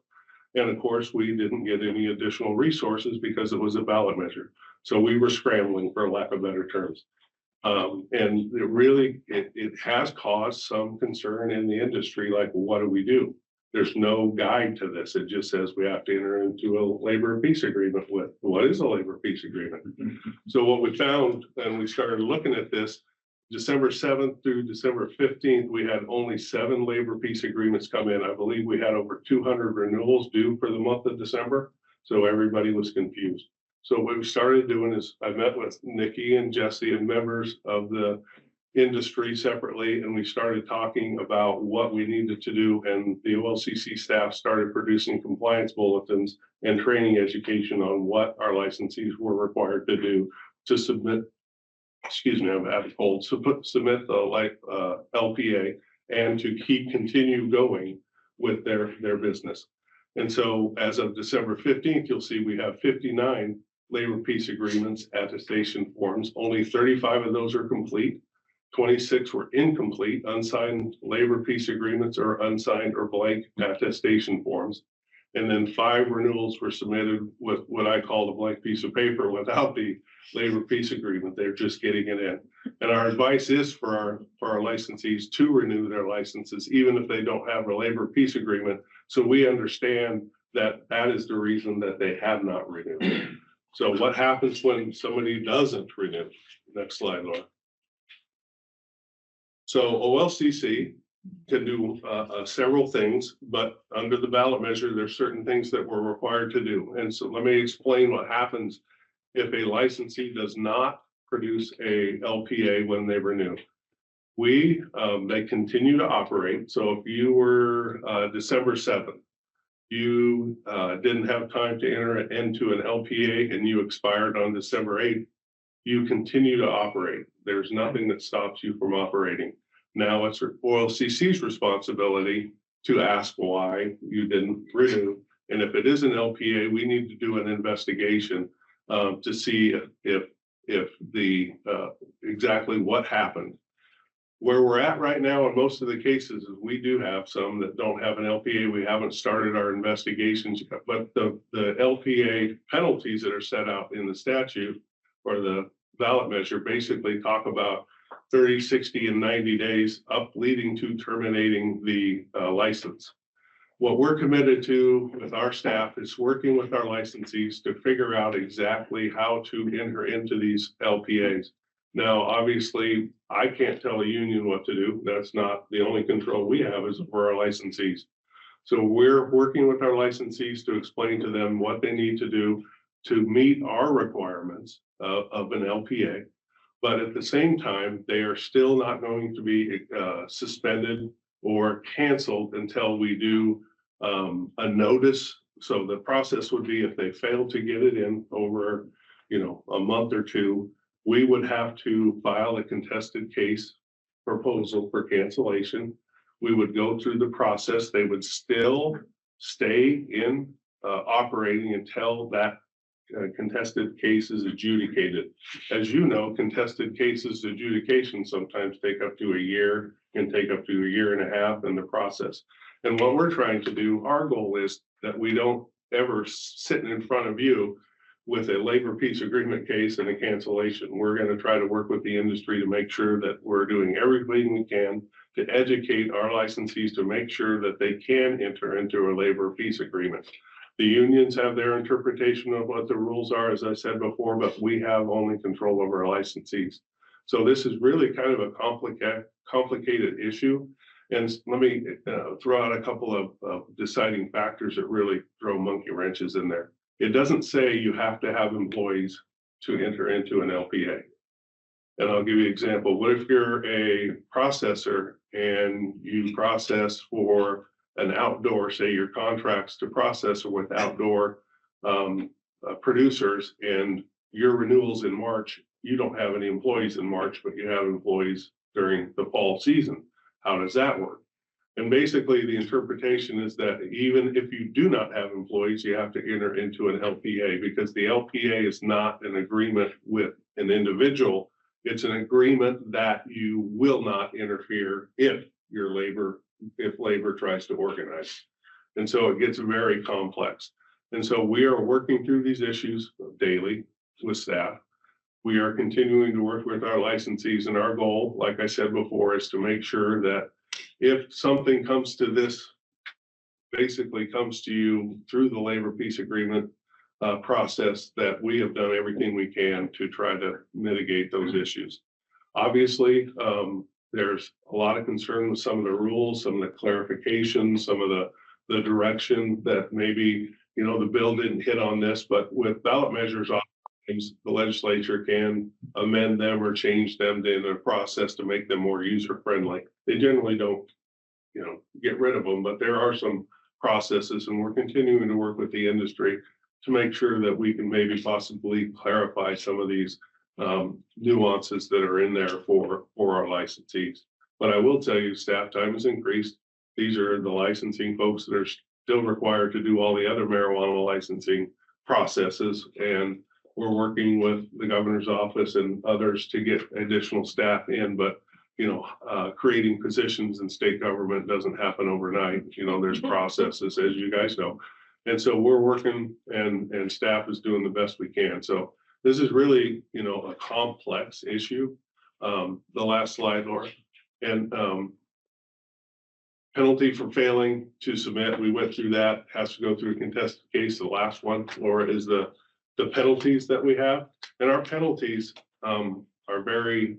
S9: And of course, we didn't get any additional resources because it was a ballot measure. So we were scrambling, for lack of better terms. And it really, it has caused some concern in the industry, like, well, what do we do? There's no guide to this. It just says we have to enter into a labor peace agreement with. What is a labor peace agreement? So what we found, and we started looking at this, December 7th through December 15th, we had only 7 labor peace agreements come in. I believe we had over 200 renewals due for the month of December. So everybody was confused. So what we started doing is I met with Nikki and Jesse and members of the industry separately, and we started talking about what we needed to do. And the OLCC staff started producing compliance bulletins and training education on what our licensees were required to do to submit, excuse me, I'm having cold, so submit the LPA and to continue going with their business. And so as of December 15th, you'll see we have 59 labor peace agreements, attestation forms. Only 35 of those are complete. 26 were incomplete, unsigned labor peace agreements or unsigned or blank attestation forms. And then 5 renewals were submitted with what I call the blank piece of paper without the labor peace agreement. They're just getting it in. And our advice is for our licensees to renew their licenses, even if they don't have a labor peace agreement. So we understand that that is the reason that they have not renewed. So what happens when somebody doesn't renew? Next slide, Laura. So OLCC can do several things, but under the ballot measure, there's certain things that we're required to do. And so let me explain what happens if a licensee does not produce a LPA when they renew. They continue to operate. So if you were December 7th, you didn't have time to enter it into an LPA and you expired on December 8th, you continue to operate. There's nothing that stops you from operating. Now it's OLCC's responsibility to ask why you didn't renew. And if it is an LPA, we need to do an investigation to see if the exactly what happened. Where we're at right now in most of the cases is we do have some that don't have an LPA. We haven't started our investigations, but the LPA penalties that are set out in the statute or the ballot measure basically talk about 30, 60, and 90 days up leading to terminating the license. What we're committed to with our staff is working with our licensees to figure out exactly how to enter into these LPAs. Now, obviously, I can't tell a union what to do. That's not the only control we have is for our licensees. So we're working with our licensees to explain to them what they need to do to meet our requirements of an LPA. But at the same time, they are still not going to be suspended or canceled until we do a notice. So the process would be if they fail to get it in over, a month or two, we would have to file a contested case proposal for cancellation. We would go through the process. They would still stay in operating until that contested case is adjudicated. As you know, contested cases adjudication sometimes take up to a year, can take up to a year and a half in the process. And what we're trying to do, our goal is that we don't ever sit in front of you with a labor peace agreement case and a cancellation. We're going to try to work with the industry to make sure that we're doing everything we can to educate our licensees to make sure that they can enter into a labor peace agreement. The unions have their interpretation of what the rules are, as I said before, but we have only control over our licensees. So this is really kind of a complicated issue. And let me throw out a couple of deciding factors that really throw monkey wrenches in there. It doesn't say you have to have employees to enter into an LPA. And I'll give you an example. What if you're a processor and you process for an outdoor, say your contracts to process with outdoor producers, and your renewals in March, you don't have any employees in March, but you have employees during the fall season. How does that work? And basically the interpretation is that even if you do not have employees, you have to enter into an LPA, because the LPA is not an agreement with an individual. It's an agreement that you will not interfere if labor tries to organize. And so it gets very complex. And so we are working through these issues daily with staff. We are continuing to work with our licensees, and our goal, like I said before, is to make sure that if something comes to this, basically comes to you through the labor peace agreement process, that we have done everything we can to try to mitigate those issues. Obviously, there's a lot of concern with some of the rules, some of the clarifications, some of the direction that maybe, the bill didn't hit on this, but with ballot measures, the legislature can amend them or change them in a process to make them more user friendly. They generally don't, get rid of them, but there are some processes, and we're continuing to work with the industry to make sure that we can maybe possibly clarify some of these nuances that are in there for our licensees. But I will tell you, staff time has increased. These are the licensing folks that are still required to do all the other marijuana licensing processes, and we're working with the governor's office and others to get additional staff in. But creating positions in state government doesn't happen overnight. There's processes, as you guys know. And so we're working, and staff is doing the best we can. So this is really, a complex issue. The last slide, Laura. And penalty for failing to submit, we went through that, has to go through a contested case. The last one, Laura, is the penalties that we have. And our penalties are very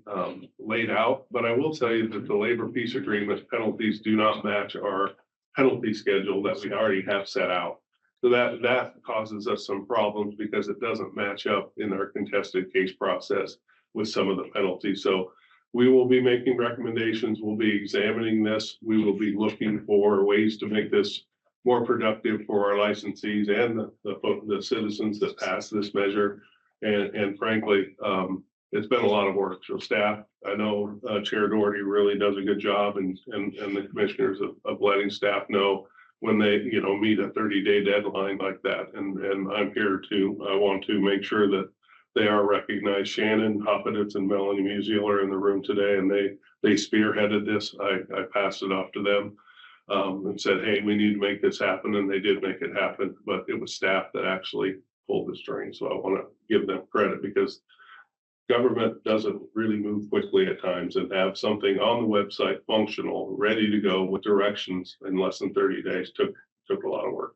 S9: laid out, but I will tell you that the labor peace agreement penalties do not match our penalty schedule that we already have set out. So that causes us some problems, because it doesn't match up in our contested case process with some of the penalties. So we will be making recommendations. We'll be examining this. We will be looking for ways to make this more productive for our licensees and the citizens that pass this measure. And frankly, it's been a lot of work. So staff, I know Chair Doherty really does a good job, and the commissioners of letting staff know when they, meet a 30-day deadline like that. And I'm here I want to make sure that they are recognized. Shannon Hoppeditz and Melanie Musial are in the room today, and they spearheaded this. I passed it off to them and said, hey, we need to make this happen. And they did make it happen, but it was staff that actually pulled the string. So I want to give them credit, because government doesn't really move quickly at times, and have something on the website functional, ready to go with directions in less than 30 days took a lot of work.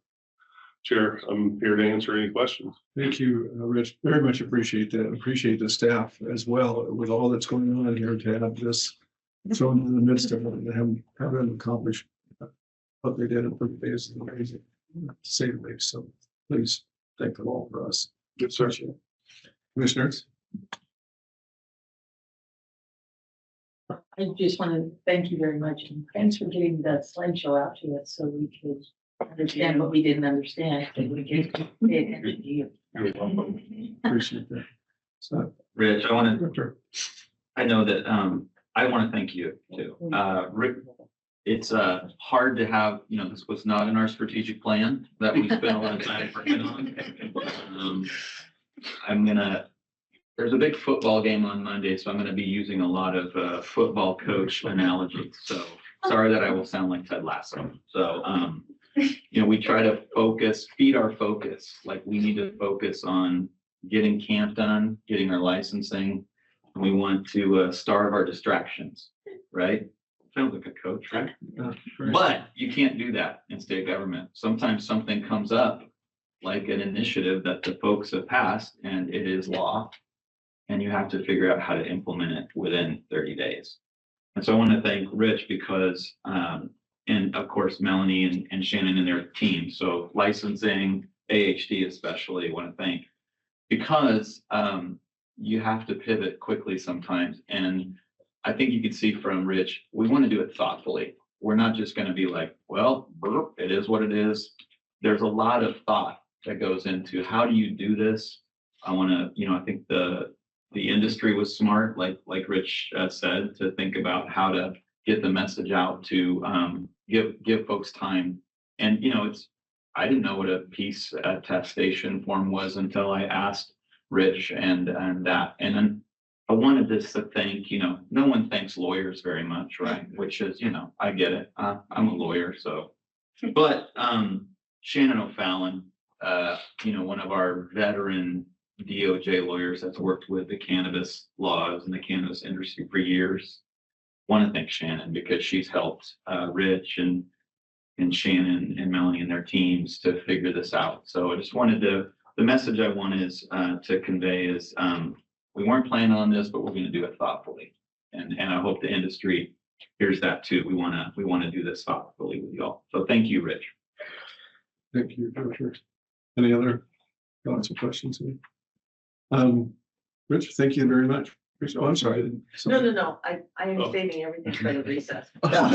S9: Chair, I'm here to answer any questions.
S1: Thank you, Rich. Very much appreciate that. Appreciate the staff as well, with all that's going on here, to have this thrown in the midst of it, and have them accomplish what they did in 30 days is amazing, to say the least. So please thank them all for us.
S9: Good, sir.
S1: Commissioners.
S10: I just want to thank you very much, and thanks for getting the slideshow out to us so we could understand what we didn't understand, and we could pay attention to you.
S8: You're welcome.
S1: Appreciate that. So,
S8: Rich,
S1: Director,
S8: I know that, I want to thank you too. Rick, it's, hard to have, this was not in our strategic plan that we spent a lot of time working on. There's a big football game on Monday, so I'm gonna be using a lot of, football coach analogies. So sorry that I will sound like Ted Lasso. So, we try to feed our focus, like we need to focus on getting camp done, getting our licensing. We want to starve our distractions, right? Sounds like a coach, right?
S1: great.
S8: But you can't do that in state government. Sometimes something comes up, like an initiative that the folks have passed and it is law. And you have to figure out how to implement it within 30 days. And so I want to thank Rich because, and of course, Melanie and Shannon and their team. So licensing, AHD especially, want to thank because you have to pivot quickly sometimes. And I think you can see from Rich, we want to do it thoughtfully. We're not just going to be like, well, it is what it is. There's a lot of thought that goes into how do you do this? I want to, I think the industry was smart, like Rich said, to think about how to get the message out to give folks time. And, I didn't know what a peace attestation form was until I asked Rich and that. And then I wanted this to thank, no one thanks lawyers very much, right? Which is, I get it. I'm a lawyer, so. But Shannon O'Fallon, one of our veteran DOJ lawyers that's worked with the cannabis laws and the cannabis industry for years. Want to thank Shannon because she's helped Rich and Shannon and Melanie and their teams to figure this out. So I just wanted the message I want is to convey is we weren't planning on this, but we're going to do it thoughtfully. And I hope the industry hears that too. We want to do this thoughtfully with y'all. So thank you, Rich.
S1: Thank you, Director. Any other thoughts or questions? Rich, thank you very much. Oh, I'm sorry.
S10: No, I am saving everything for the recess.
S9: I'll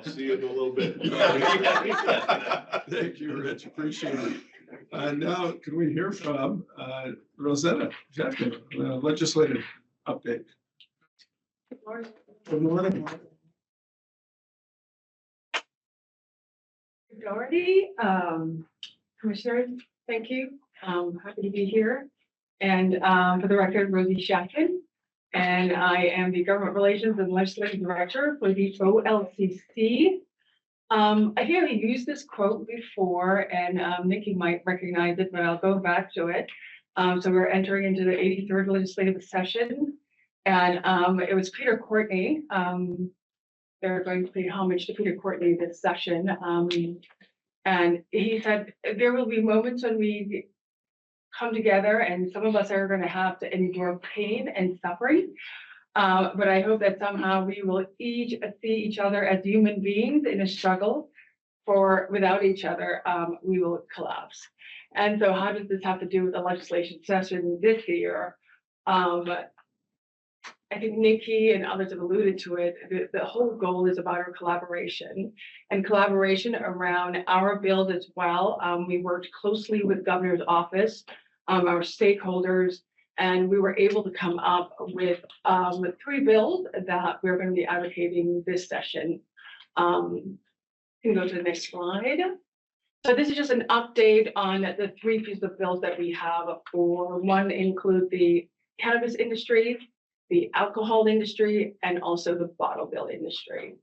S9: see you in a little bit.
S1: Thank you, Rich. Appreciate it. Now, can we hear from Rosetta Jackson, legislative update? Good morning.
S11: Doherty, Commissioners, thank you. Happy to be here. And for the record, Rosie Shafton, and I am the Government Relations and Legislative Director for the OLCC. I think I've used this quote before, and Nikki might recognize it, but I'll go back to it. So we're entering into the 83rd legislative session, and it was Peter Courtney. They're going to pay homage to Peter Courtney this session. And he said, there will be moments when we come together and some of us are going to have to endure pain and suffering. But I hope that somehow we will each see each other as human beings in a struggle, for without each other, we will collapse. And so how does this have to do with the legislation session this year? I think Nikki and others have alluded to it. The whole goal is about our collaboration and collaboration around our bills as well. We worked closely with Governor's office, our stakeholders, and we were able to come up with 3 bills that we're going to be advocating this session. Can you go to the next slide? So this is just an update on the 3 pieces of bills that we have. For one, include the cannabis industry, the alcohol industry, and also the bottle bill industry.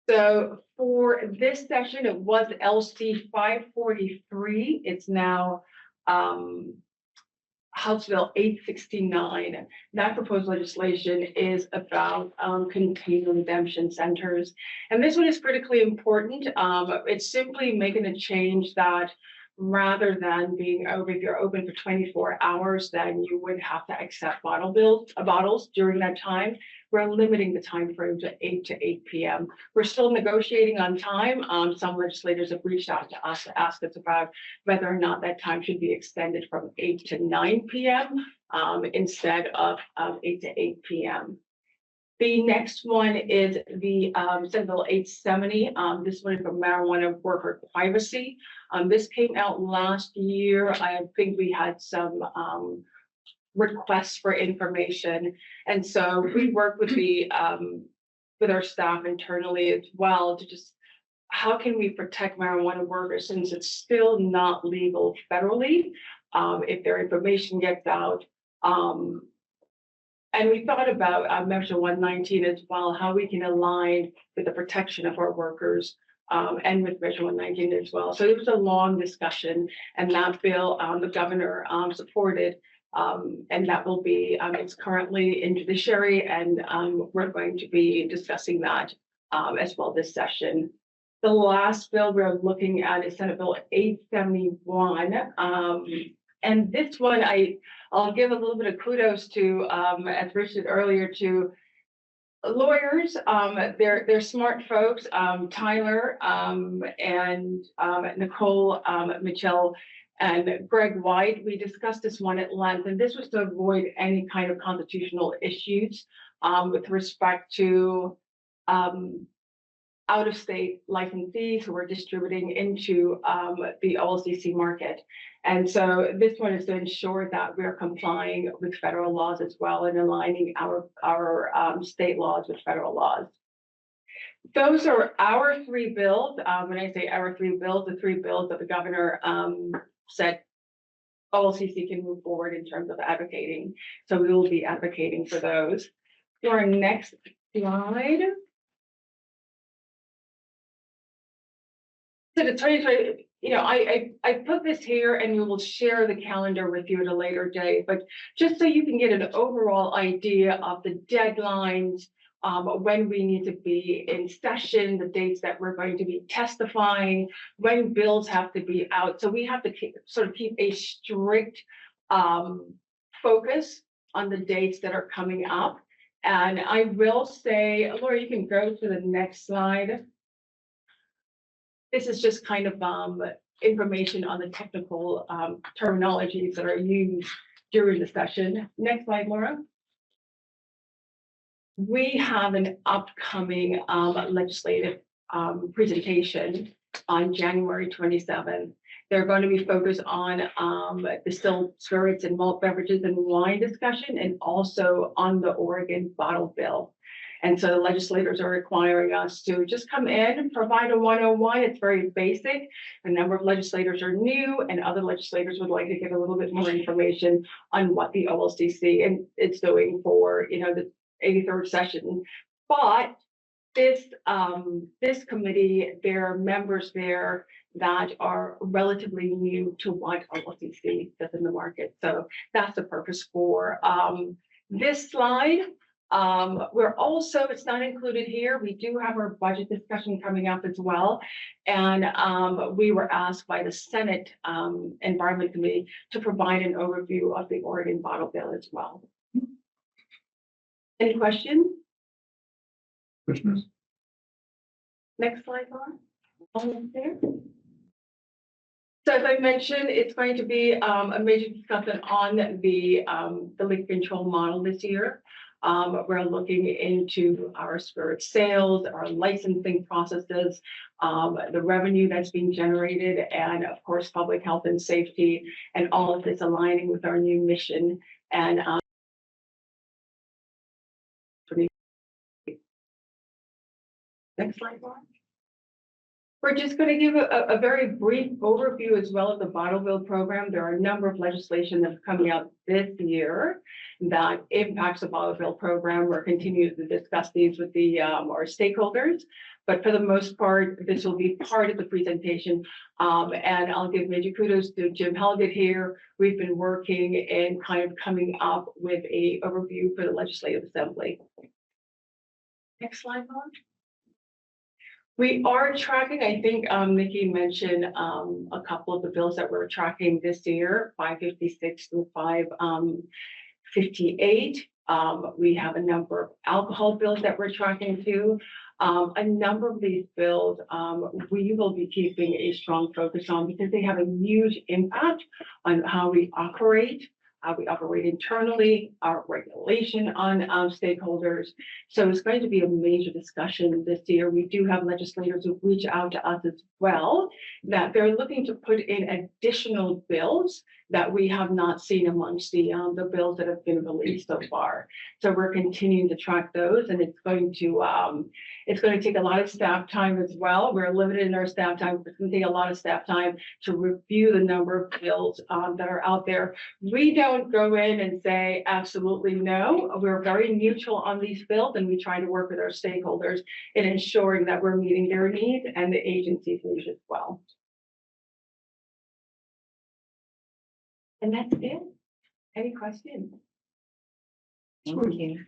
S11: So for this session, it was LC 543. It's now House Bill 869. That proposed legislation is about container redemption centers. And this one is critically important. It's simply making a change that rather than being open, if you're open for 24 hours, then you would have to accept bottles during that time. we're limiting the time frame to 8 to 8 p.m. We're still negotiating on time. Some legislators have reached out to us to ask us about whether or not that time should be extended from 8 to 9 p.m. Instead of 8 to 8 p.m. The next one is the Senate Bill 870. This one is for marijuana worker privacy. This came out last year. I think we had some requests for information. And so we work with the with our staff internally as well to just how can we protect marijuana workers since it's still not legal federally if their information gets out. And we thought about Measure 119 as well, how we can align with the protection of our workers and with Measure 119 as well. So it was a long discussion, and that bill the governor supported, and that will be it's currently in judiciary, and we're going to be discussing that as well this session. The last bill we're looking at is Senate Bill 871. And this one, I'll give a little bit of kudos to, as Richard earlier, to lawyers. They're smart folks, Tyler and Nicole Mitchell and Greg White. We discussed this one at length, and this was to avoid any kind of constitutional issues with respect to out-of-state licensees who are distributing into the OLCC market. And so this one is to ensure that we're complying with federal laws as well and aligning our state laws with federal laws. Those are our three bills. When I say our three bills, the three bills that the governor said OLCC can move forward in terms of advocating. So we will be advocating for those. For our next slide. So the 2020, I put this here and we will share the calendar with you at a later date, but just so you can get an overall idea of the deadlines, when we need to be in session, the dates that we're going to be testifying, when bills have to be out. So we have to keep a strict focus on the dates that are coming up. And I will say, Laura, you can go to the next slide. This is just kind of information on the technical terminologies that are used during the session. Next slide, Laura. We have an upcoming legislative presentation on January 27th. They're going to be focused on distilled spirits and malt beverages and wine discussion, and also on the Oregon bottle bill. And so the legislators are requiring us to just come in and provide a 101. It's very basic. A number of legislators are new, and other legislators would like to get a little bit more information on what the OLCC and it's doing for the 83rd session. But this committee, there are members there that are relatively new to what OLCC does in the market. So that's the purpose for this slide. We're also, it's not included here, we do have our budget discussion coming up as well. And we were asked by the Senate Environment Committee to provide an overview of the Oregon bottle bill as well. Any questions?
S1: Commissioners?
S11: Next slide, Laura. Almost there. So as I mentioned, it's going to be a major discussion on the liquor control model this year. We're looking into our spirit sales, our licensing processes, the revenue that's being generated, and of course, public health and safety, and all of this aligning with our new mission. And next slide, Laura. We're just going to give a very brief overview as well of the bottle bill program. There are a number of legislation that's coming out this year that impacts the bottle bill program. We're continuing to discuss these with our stakeholders, but for the most part, this will be part of the presentation. And I'll give major kudos to Jim Helgett here. We've been working and kind of coming up with a overview for the Legislative Assembly. Next slide, Laura. We are tracking, I think Nikki mentioned a couple of the bills that we're tracking this year, 556 through 558. We have a number of alcohol bills that we're tracking too. A number of these bills, we will be keeping a strong focus on because they have a huge impact on how we operate internally, our regulation on stakeholders. So it's going to be a major discussion this year. We do have legislators who reach out to us as well, that they're looking to put in additional bills that we have not seen amongst the bills that have been released so far. So we're continuing to track those, and it's going to take a lot of staff time as well. We're limited in our staff time. It's going to take a lot of staff time to review the number of bills that are out there. We don't go in and say absolutely no. We're very neutral on these bills, and we try to work with our stakeholders in ensuring that we're meeting their needs and the agency's needs as well. And that's it. Any questions?
S3: Thank you.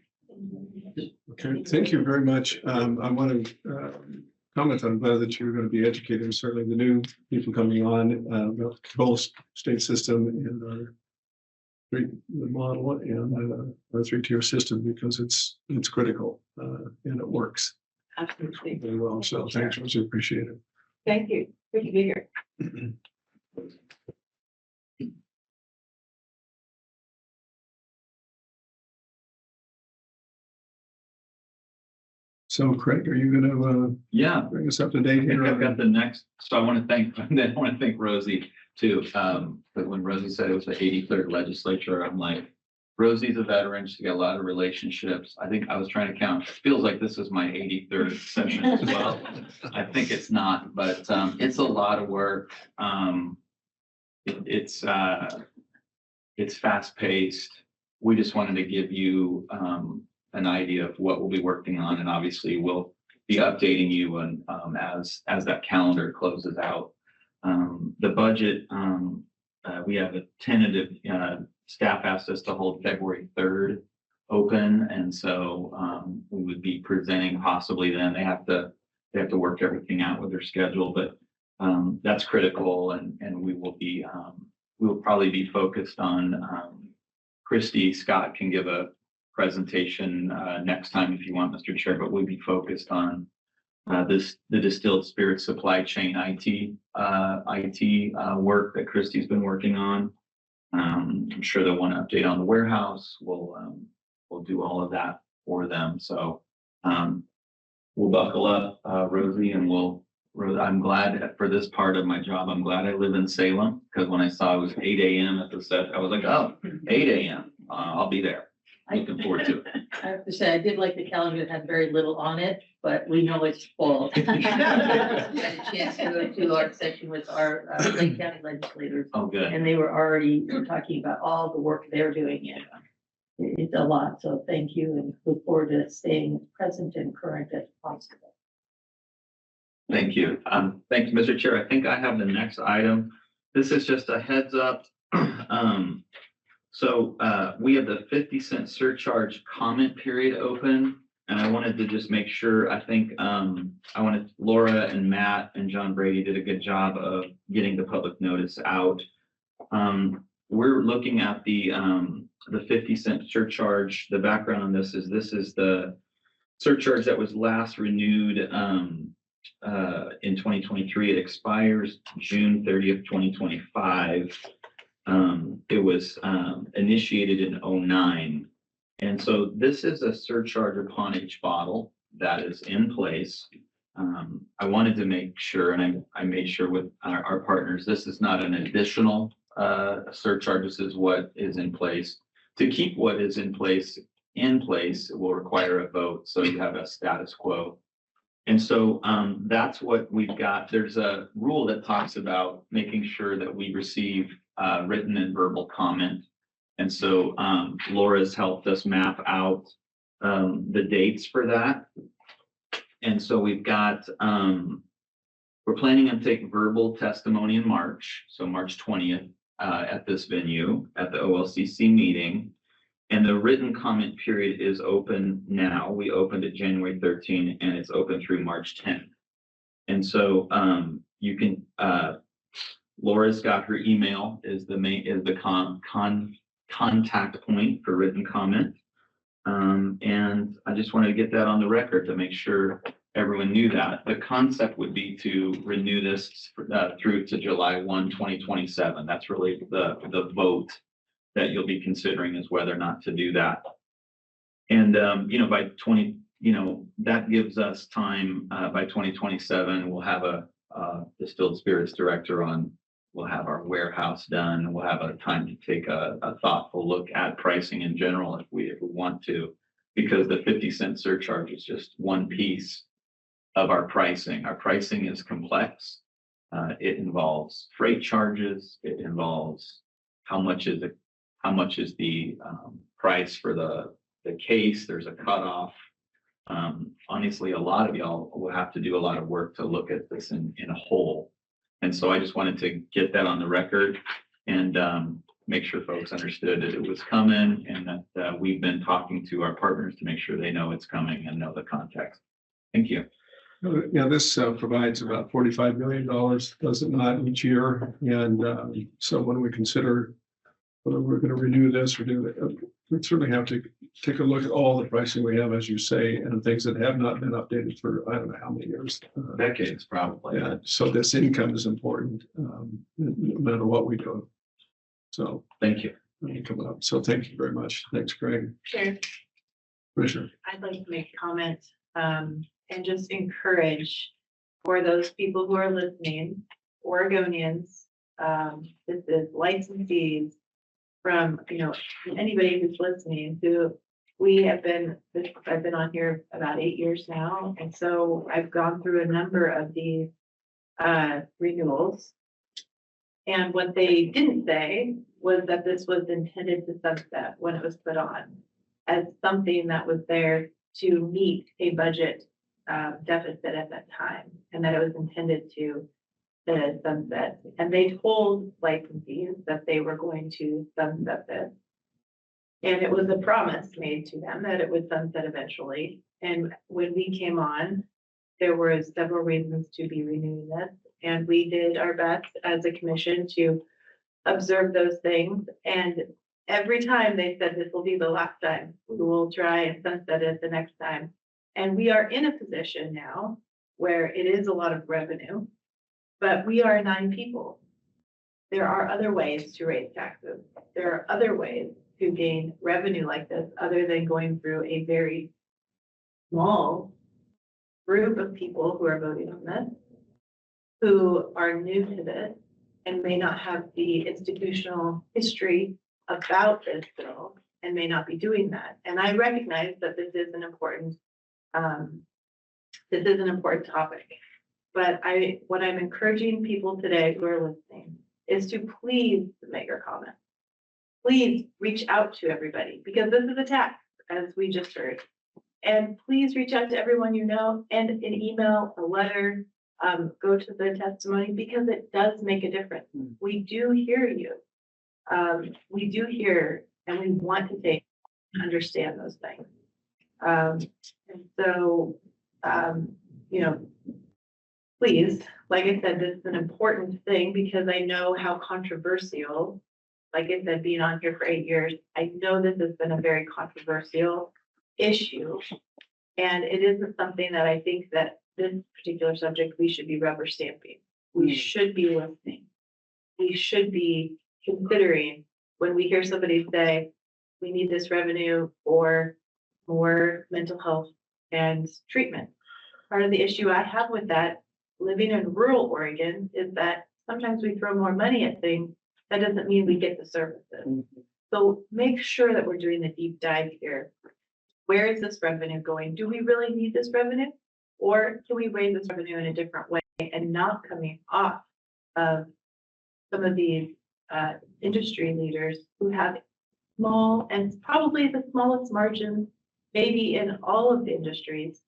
S1: Okay, thank you very much. I want to comment on whether that you're going to be educating certainly the new people coming on about the whole state system and our the model and our three-tier system, because it's critical and it works
S11: Absolutely.
S1: very well. So thanks, Rosie, appreciate it.
S11: Thank you. Good to be here.
S1: So Craig, are you going to
S8: Yeah,
S1: bring us up to date
S8: I think
S1: here?
S8: I've got the next, so I want to thank, I want to thank Rosie too. But when Rosie said it was the 83rd legislature, I'm like, Rosie's a veteran. She's got a lot of relationships. I think I was trying to count. It feels like this is my 83rd session as well. I think it's not, but it's a lot of work. It's fast paced. We just wanted to give you an idea of what we'll be working on, and obviously we'll be updating you and as that calendar closes out. The budget, we have a tentative, staff asked us to hold February 3rd open, and so we would be presenting possibly then. They have to work everything out with their schedule, but that's critical, and we will be we'll probably be focused on Christy Scott can give a presentation next time if you want, Mr. Chair, but we'll be focused on the distilled spirit supply chain IT work that Christy's been working on. I'm sure they'll want to update on the warehouse. We'll do all of that for them. So we'll buckle up, Rosie, and I'm glad for this part of my job. I'm glad I live in Salem, because when I saw it was 8 a.m. at the set, I was like, oh, 8 a.m. I'll be there. Looking forward to it.
S10: I have to say, I did like the calendar that had very little on it, but we know it's full. I had a chance to go to our session with our Lake County legislators,
S8: Oh, good.
S10: and they were already talking about all the work they're doing. And it's a lot, so thank you, and look forward to staying present and current as possible.
S8: Thank you. Thanks, Mr. Chair. I think I have the next item. This is just a heads up. So we have the 50-cent surcharge comment period open, and I wanted to just make sure, I think Laura and Matt and John Brady did a good job of getting the public notice out. We're looking at the 50-cent surcharge. The background on this is the surcharge that was last renewed in 2023. It expires June 30th, 2025. It was initiated in 2009. And so this is a surcharge upon each bottle that is in place. I wanted to make sure, and I made sure with our partners, this is not an additional surcharge. This is what is in place. To keep what is in place, it will require a vote. So you have a status quo. And so that's what we've got. There's a rule that talks about making sure that we receive written and verbal comment. And so Laura's helped us map out the dates for that. And so we've got, we're planning on taking verbal testimony in March, so March 20th at this venue at the OLCC meeting. And the written comment period is open now. We opened it January 13 and it's open through March 10th. And so you can, Laura's got her email is the contact point for written comment. And I just wanted to get that on the record to make sure everyone knew that. The concept would be to renew this through to July 1, 2027. That's really the vote that you'll be considering is whether or not to do that. And, by that gives us time, by 2027, we'll have a distilled spirits director on, we'll have our warehouse done, and we'll have a time to take a thoughtful look at pricing in general if we want to, because the 50-cent surcharge is just one piece of our pricing. Our pricing is complex. It involves freight charges. It involves how much is the price for the case. There's a cutoff. Honestly, a lot of y'all will have to do a lot of work to look at this in a whole. And so I just wanted to get that on the record and make sure folks understood that it was coming, and that we've been talking to our partners to make sure they know it's coming and know the context. Thank you.
S1: Yeah, this provides about $45 million, does it not, each year? And so when we consider whether we're going to renew this or do that, we certainly have to take a look at all the pricing we have, as you say, and things that have not been updated for I don't know how many years.
S8: Decades, probably.
S1: Yeah, so this income is important, no matter what we do. So
S8: Thank you.
S1: coming up. So thank you very much. Thanks, Greg.
S2: Chair,
S1: Commissioner.
S2: I'd like to make a comment, and just encourage for those people who are listening, Oregonians, this is licensees from, anybody who's listening who I've been on here about 8 years now. And so I've gone through a number of these renewals. And what they didn't say was that this was intended to sunset when it was put on as something that was there to meet a budget deficit at that time, and that it was intended to sunset. And they told licensees that they were going to sunset this. And it was a promise made to them that it would sunset eventually. And when we came on, there were several reasons to be renewing this. And we did our best as a commission to observe those things. And every time they said, this will be the last time, we will try and sunset it the next time. And we are in a position now where it is a lot of revenue, but we are 9 people. There are other ways to raise taxes. There are other ways to gain revenue like this, other than going through a very small group of people who are voting on this, who are new to this and may not have the institutional history about this bill and may not be doing that. And I recognize that this is an important topic. But what I'm encouraging people today who are listening is to please submit your comments. Please reach out to everybody, because this is a tax, as we just heard. And please reach out to everyone you know, and an email, a letter, go to the testimony, because it does make a difference. We do hear you. We do hear, and we want to understand those things. And so, please, like I said, this is an important thing, because I know how controversial, like I said, being on here for 8 years, I know this has been a very controversial issue. And it isn't something that I think that this particular subject, we should be rubber stamping. We should be listening. We should be considering when we hear somebody say, we need this revenue for more mental health and treatment. Part of the issue I have with that, living in rural Oregon, is that sometimes we throw more money at things. That doesn't mean we get the services. So make sure that we're doing the deep dive here. Where is this revenue going? Do we really need this revenue? Or can we raise this revenue in a different way and not coming off of some of these industry leaders who have small, and probably the smallest margins, maybe in all of the industries,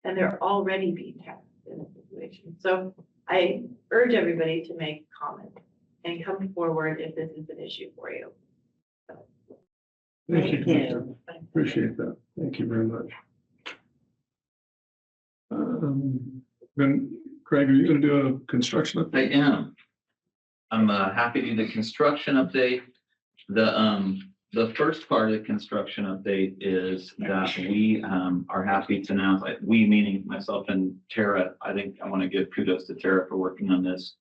S2: and they're already being taxed in a situation. So I urge everybody to make comments and come forward if this is an issue for you.
S1: Thank you, Commissioner. Appreciate that. Thank you very much. Craig, are you going to do a construction update?
S8: I am. I'm happy to do the construction update. The the first part of the construction update is that we are happy to announce, like, we meaning myself and Tara, I think I want to give kudos to Tara for working on this.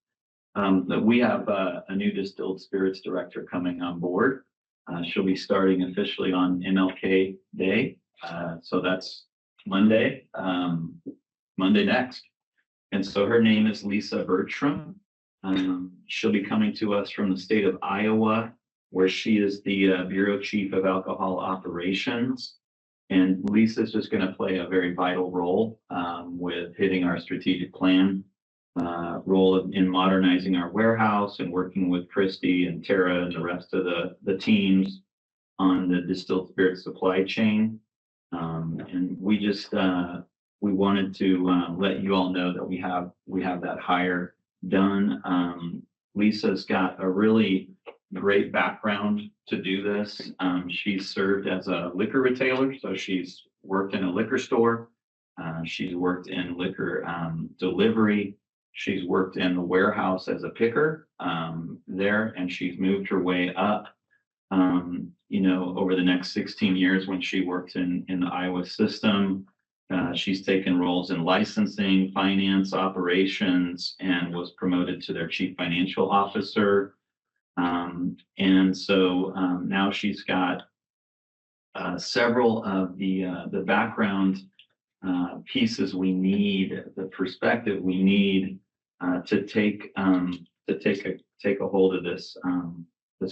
S8: That we have a new distilled spirits director coming on board. She'll be starting officially on MLK Day. So that's Monday, Monday next. And so her name is Lisa Bertram. She'll be coming to us from the state of Iowa, where she is the Bureau Chief of Alcohol Operations. And Lisa's just going to play a very vital role with hitting our strategic plan, role in modernizing our warehouse and working with Christy and Tara and the rest of the teams on the distilled spirit supply chain. And we just we wanted to let you all know that we have that hire done. Lisa's got a really great background to do this. She's served as a liquor retailer, so she's worked in a liquor store. She's worked in liquor delivery. She's worked in the warehouse as a picker there, and she's moved her way up. Over the next 16 years when she worked in the Iowa system. She's taken roles in licensing, finance, operations, and was promoted to their chief financial officer. And so now she's got several of the background pieces we need, the perspective we need to take a hold of this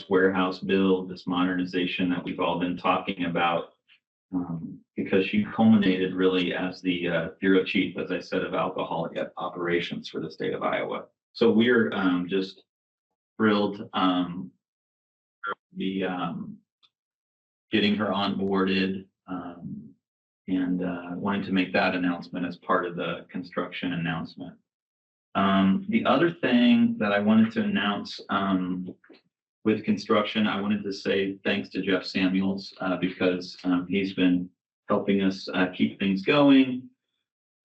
S8: warehouse build, this modernization that we've all been talking about. Because she culminated really as the bureau chief, as I said, of alcohol operations for the state of Iowa. So we're just thrilled to be getting her onboarded and wanting to make that announcement as part of the construction announcement. The other thing that I wanted to announce with construction, I wanted to say thanks to Jeff Samuels because he's been helping us keep things going.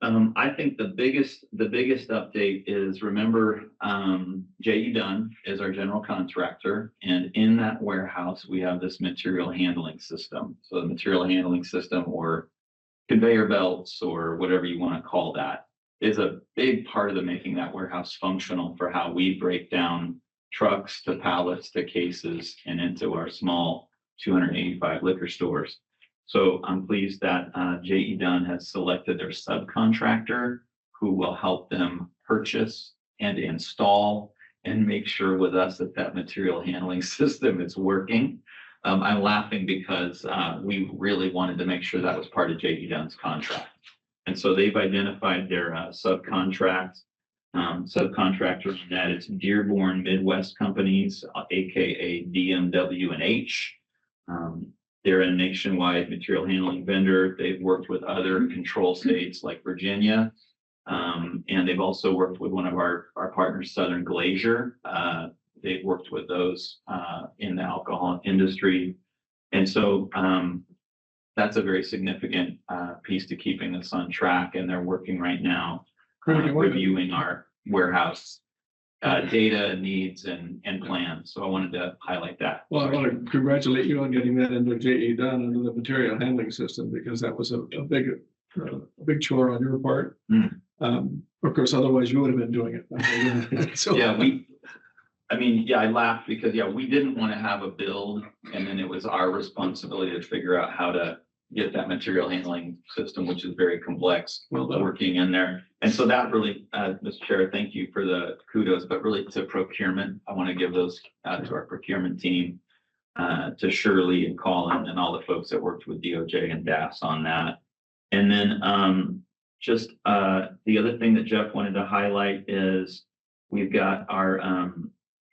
S8: I think the biggest update is, remember, J.E. Dunn is our general contractor, and in that warehouse we have this material handling system. So the material handling system, or conveyor belts, or whatever you want to call that, is a big part of the making that warehouse functional for how we break down trucks to pallets to cases and into our small 285 liquor stores. So I'm pleased that J.E. Dunn has selected their subcontractor who will help them purchase and install and make sure with us that material handling system is working. I'm laughing because we really wanted to make sure that was part of J.E. Dunn's contract. And so they've identified their subcontractor, and that it's Dearborn Midwest Companies, aka DMW and H. They're a nationwide material handling vendor. They've worked with other control states like Virginia, and they've also worked with one of our partners, Southern Glacier. They've worked with those in the alcohol industry, and so that's a very significant piece to keeping us on track. And they're working right now reviewing our warehouse data needs and plans. So I wanted to highlight that.
S1: Well, I want to congratulate you on getting that into J.E. Dunn into the material handling system, because that was a big chore on your part. Of course, otherwise you would have been doing it. So
S8: yeah, I laughed because we didn't want to have a build and then it was our responsibility to figure out how to get that material handling system, which is very complex, working in there. And so that really, Mr. Chair, thank you for the kudos, but really to procurement, I want to give those to our procurement team, to Shirley and Colin and all the folks that worked with DOJ and DAS on that. And then just the other thing that Jeff wanted to highlight is we've got our,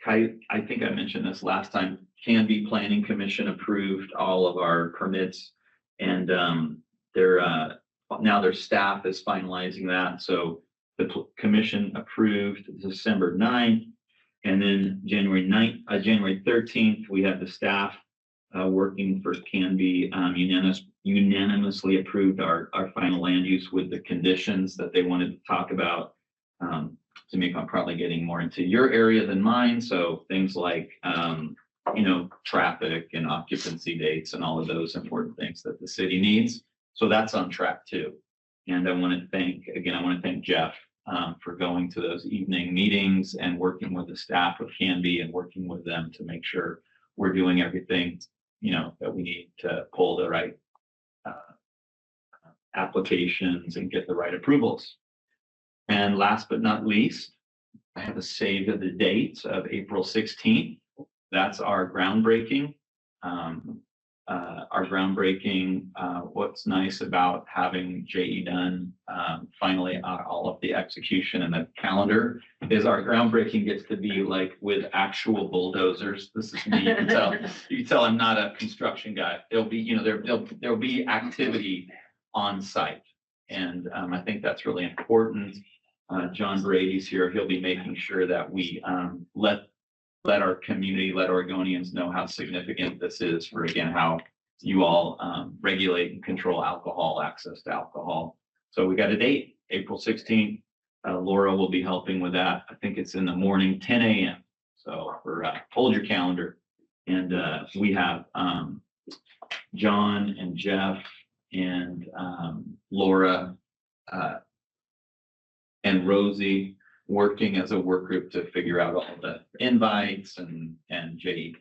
S8: I think I mentioned this last time, Canby Planning Commission approved all of our permits, and now their staff is finalizing that. So the commission approved December 9th, and then January 13th, we have the staff working for Canby unanimously approved our final land use with the conditions that they wanted to talk about. To me, I'm probably getting more into your area than mine. So things like traffic and occupancy dates and all of those important things that the city needs. So that's on track too. And I want to thank Jeff for going to those evening meetings and working with the staff of Canby and working with them to make sure we're doing everything, that we need to pull the right applications and get the right approvals. And last but not least, I have a save of the date of April 16th. That's our groundbreaking. What's nice about having J.E. Dunn finally all of the execution and the calendar is our groundbreaking gets to be like with actual bulldozers. This is me. You can tell I'm not a construction guy. It'll be, there'll be activity on site. And I think that's really important. John Brady's here. He'll be making sure that we let our community, let Oregonians know how significant this is for, again, how you all regulate and control access to alcohol. So we got a date, April 16th. Laura will be helping with that. I think it's in the morning, 10 a.m. So hold your calendar. And we have John and Jeff and Laura and Rosie working as a work group to figure out all the invites and Jay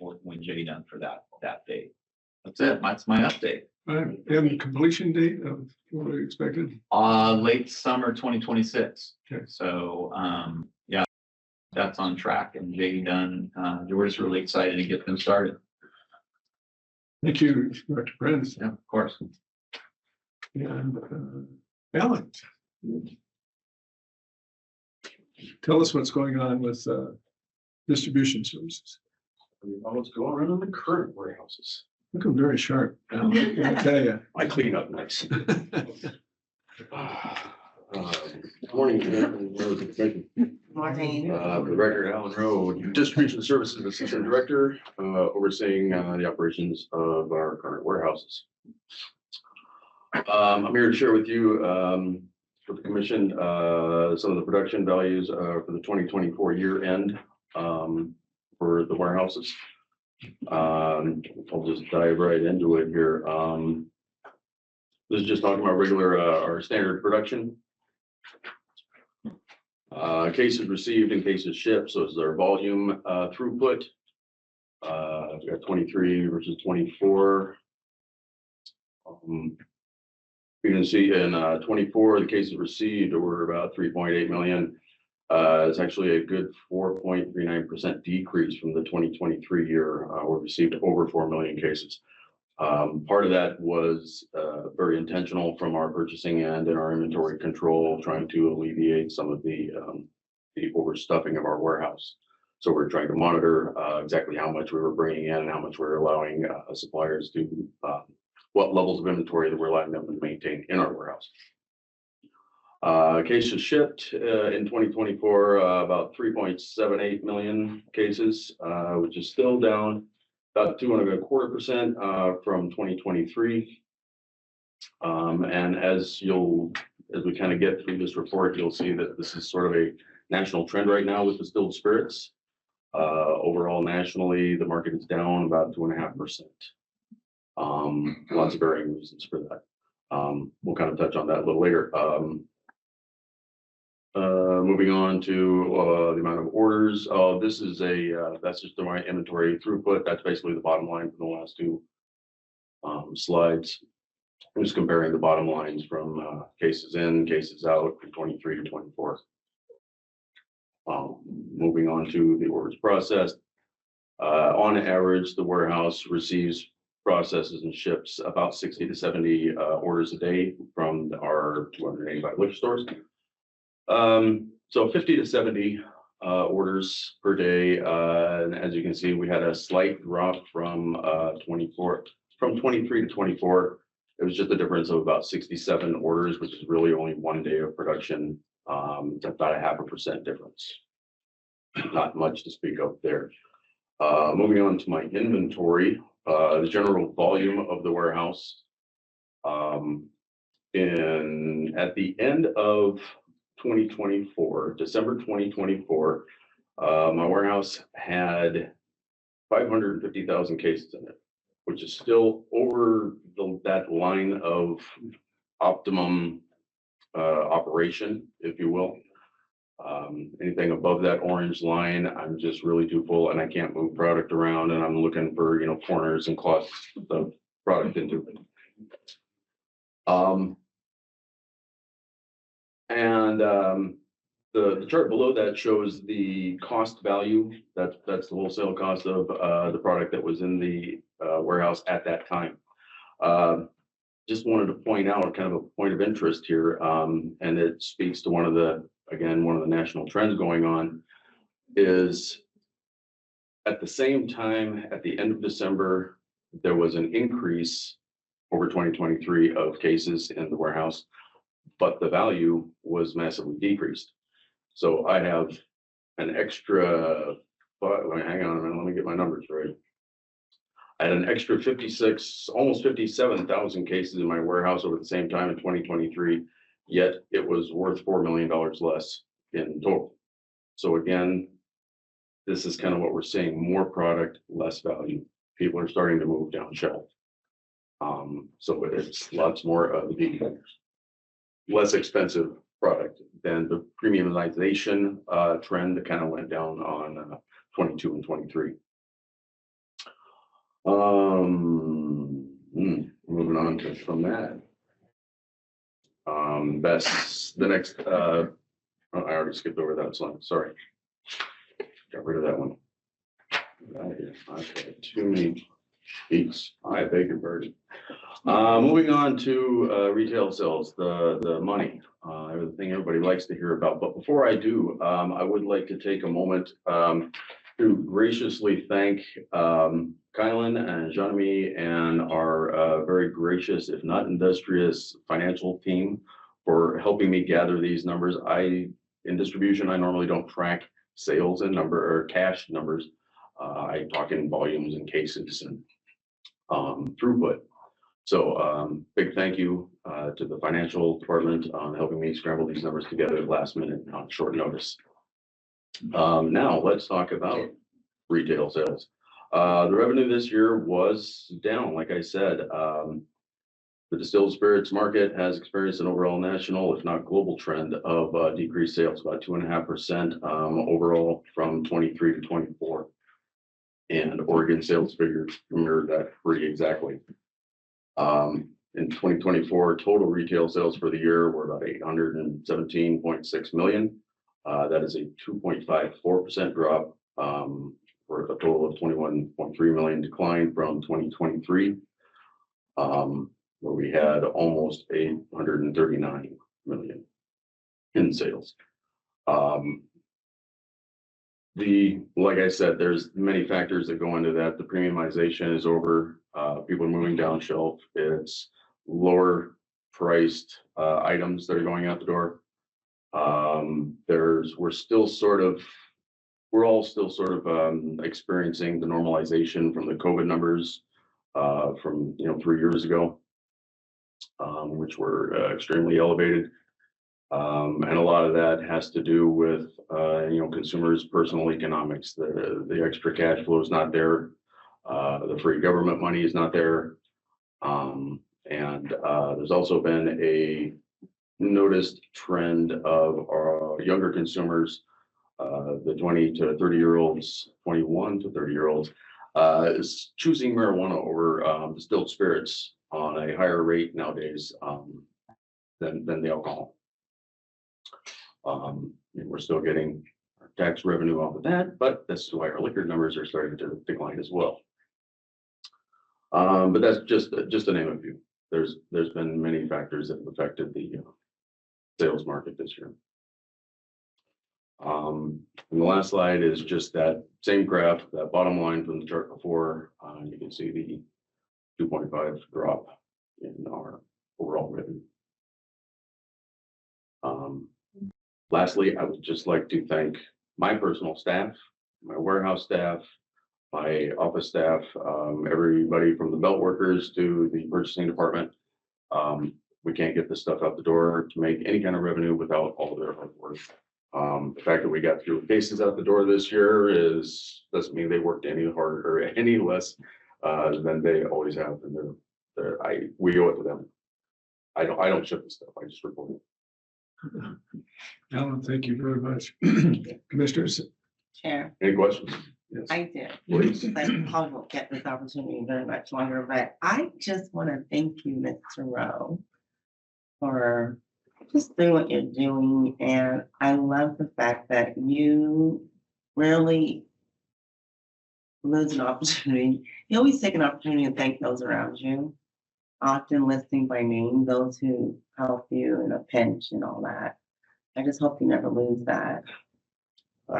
S8: done for that date. That's it. That's my update.
S1: And the completion date of what are you expected?
S8: Late summer 2026.
S1: Okay.
S8: So yeah, that's on track, and Jay done. We're just really excited to get them started.
S1: Thank you, Dr. Prince.
S8: Yeah, of course.
S1: And Alex, tell us what's going on with distribution services.
S12: What's going on in the current warehouses?
S1: Looking very sharp. Alex, I tell you.
S12: I clean up nice. Morning.
S3: Morning.
S12: For the record, Alan Rowe, Distribution Services Assistant Director, overseeing the operations of our current warehouses. I'm here to share with you for the commission some of the production values for the 2024 year end for the warehouses. I'll just dive right into it here. This is just talking about regular our standard production. Cases received and cases shipped. So it's our volume throughput. We've got 23 versus 24. You can see in 24, the cases received were about 3.8 million. It's actually a good 4.39% decrease from the 2023 year. We received over 4 million cases. Part of that was very intentional from our purchasing end and our inventory control, trying to alleviate some of the overstuffing of our warehouse. So we're trying to monitor exactly how much we were bringing in and how much we're allowing suppliers to, what levels of inventory that we're allowing them to maintain in our warehouse. Cases shipped in 2024, about 3.78 million cases, which is still down about 2.25% from 2023. And as we kind of get through this report, you'll see that this is sort of a national trend right now with distilled spirits. Overall, nationally, the market is down about 2.5%. Lots of varying reasons for that. We'll kind of touch on that a little later. Moving on to the amount of orders. This is that's just my inventory throughput. That's basically the bottom line from the last two slides. I'm just comparing the bottom lines from cases in, cases out from 23 to 24. Moving on to the orders processed. On average, the warehouse receives, processes, and ships about 60 to 70 orders a day from our 285 liquor stores. So 50 to 70 orders per day. And as you can see, we had a slight drop from 23 to 24. It was just a difference of about 67 orders, which is really only 1 day of production. It's about a 0.5% difference. Not much to speak of there. Moving on to my inventory, the general volume of the warehouse. At the end of 2024, December 2024, my warehouse had 550,000 cases in it, which is still over that line of optimum operation, if you will. Anything above that orange line, I'm just really too full and I can't move product around, and I'm looking for, corners and closets of product into. The chart below that shows the cost value. That's the wholesale cost of the product that was in the warehouse at that time. Just wanted to point out kind of a point of interest here, and it speaks to one of the national trends going on, is at the same time, at the end of December, there was an increase over 2023 of cases in the warehouse, but the value was massively decreased. So I have an extra, hang on a minute, let me get my numbers right. I had an extra 56, almost 57,000 cases in my warehouse over the same time in 2023, yet it was worth $4 million less in total. So again, this is kind of what we're seeing: more product, less value. People are starting to move down shelf. So it's lots more of the less expensive product than the premiumization trend that kind of went down on 22 and 23. Moving on from that. That's the next, I already skipped over that slide, sorry. Got rid of that one. Okay, too many sheets. I beg your pardon. Moving on to retail sales, the money, everything everybody likes to hear about. But before I do, I would like to take a moment to graciously thank Kylan and Jean-Ami and our very gracious, if not industrious, financial team for helping me gather these numbers. In distribution, I normally don't track sales and cash numbers. I talk in volumes and cases and throughput. So big thank you to the financial department on helping me scramble these numbers together at last minute on short notice. Now let's talk about retail sales. The revenue this year was down, like I said. The distilled spirits market has experienced an overall national, if not global, trend of decreased sales, about 2.5% overall from 23 to 24. And Oregon sales figures mirrored that pretty exactly. In 2024, total retail sales for the year were about 817.6 million. That is a 2.54% drop, for a total of 21.3 million decline from 2023, where we had almost 839 million in sales. Like I said, there's many factors that go into that. The premiumization is over. People are moving down shelf. It's lower priced items that are going out the door. We're all still sort of experiencing the normalization from the COVID numbers from 3 years ago, which were extremely elevated. And a lot of that has to do with consumers' personal economics. The extra cash flow is not there. The free government money is not there. And there's also been a noticed trend of our younger consumers, the 20 to 30-year-olds, 21 to 30-year-olds, is choosing marijuana over distilled spirits on a higher rate nowadays than the alcohol. And we're still getting our tax revenue off of that, but that's why our liquor numbers are starting to decline as well. But that's just to name a few. There's been many factors that have affected the sales market this year. And the last slide is just that same graph, that bottom line from the chart before. You can see the 2.5 drop in our overall revenue. Lastly, I would just like to thank my personal staff, my warehouse staff, my office staff, everybody from the belt workers to the purchasing department. We can't get this stuff out the door to make any kind of revenue without all of their hard work. The fact that we got fewer cases out the door this year doesn't mean they worked any harder or any less than they always have. And we owe it to them. I don't ship the stuff. I just report it.
S1: Alan, thank you very much. Commissioners?
S3: Chair,
S12: Any questions?
S1: Yes.
S3: I did.
S12: Please.
S3: I probably won't get this opportunity very much longer, but I just want to thank you, Mr. Rowe, for just doing what you're doing. And I love the fact that you rarely lose an opportunity. You always take an opportunity to thank those around you, often listing by name those who help you in a pinch and all that. I just hope you never lose that.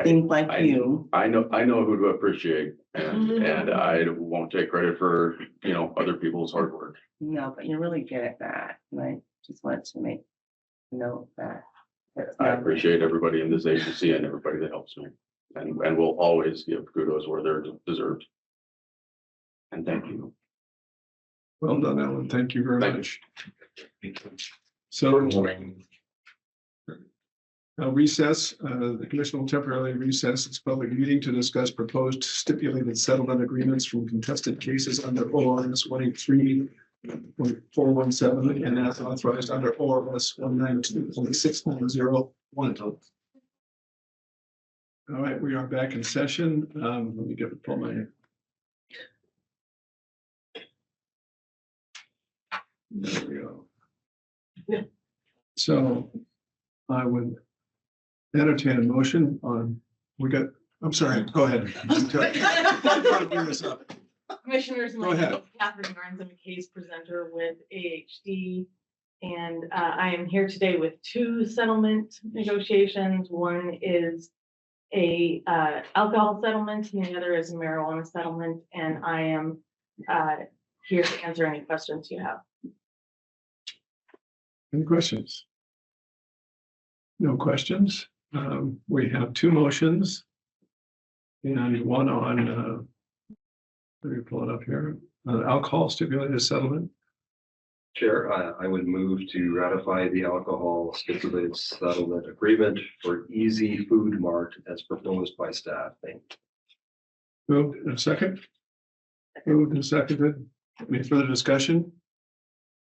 S3: Things like you.
S12: I know who to appreciate and I won't take credit for, other people's hard work.
S3: No, but you're really good at that. And I just wanted to make note that.
S12: I appreciate everybody in this agency and everybody that helps me. And will always give kudos where they're deserved. And thank you.
S1: Well done, Alan. Thank you very
S12: Thank
S1: much. So recess, the commission will temporarily recess its public meeting to discuss proposed stipulated settlement agreements from contested cases under ORS 183.417 and as authorized under ORS 192.690. All right, we are back in session. Let me pull my. There we go. So I would entertain a motion on, I'm sorry, go ahead. I'm trying to bring this up.
S11: Commissioners,
S1: Go ahead.
S11: my name is Catherine Garnes, I'm a case presenter with AHD. And I am here today with two settlement negotiations. One is a alcohol settlement and the other is a marijuana settlement. And I am here to answer any questions you have.
S1: Any questions? No questions. We have two motions. And one on, let me pull it up here, alcohol stipulated settlement.
S13: Chair, I would move to ratify the alcohol stipulated settlement agreement for Easy Food Mart as proposed by staff. Thank you.
S1: Moved and second. Moved and seconded. Any further discussion?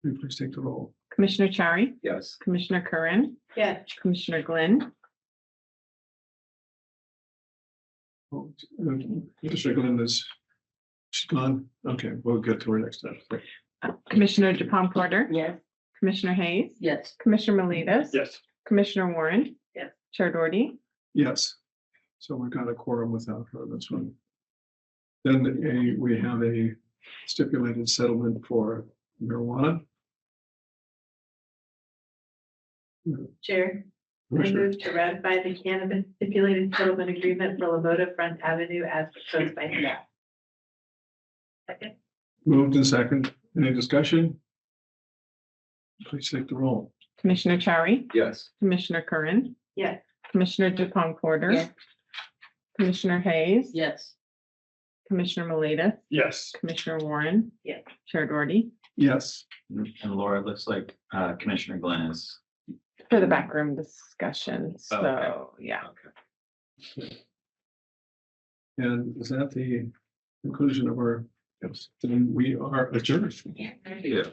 S1: Will you please take the roll.
S14: Commissioner Chari,
S13: Yes.
S14: Commissioner Curran,
S2: Yeah.
S14: Commissioner Glenn,
S1: Mr. Glenn is, she's gone. Okay, we'll get to her next time.
S14: Commissioner Japon Porter,
S3: Yes.
S14: Commissioner Hayes,
S10: Yes.
S14: Commissioner Melitas.
S9: Yes.
S14: Commissioner Warren.
S2: Yes.
S14: Chair Doherty.
S1: Yes. So we've got a quorum without her, that's one. Then we have a stipulated settlement for marijuana.
S2: Chair, I
S1: Commissioner,
S2: move to ratify the cannabis stipulated settlement agreement for Lamoda Front Avenue as proposed by staff. Second.
S1: moved and second. Any discussion? Please take the roll.
S14: Commissioner Chari,
S13: Yes.
S14: Commissioner Curran,
S2: Yes.
S14: Commissioner Japon Porter.
S3: Yes.
S14: Commissioner Hayes.
S10: Yes.
S14: Commissioner Melitas,
S9: Yes.
S14: Commissioner Warren.
S2: Yes.
S14: Chair Doherty.
S1: Yes.
S8: And Laura, it looks like Commissioner Glenn is.
S14: For the backroom discussion,
S8: Oh,
S14: so, yeah.
S8: Okay.
S1: And is that the conclusion of our, yes, then we are adjourned.
S2: Thank you.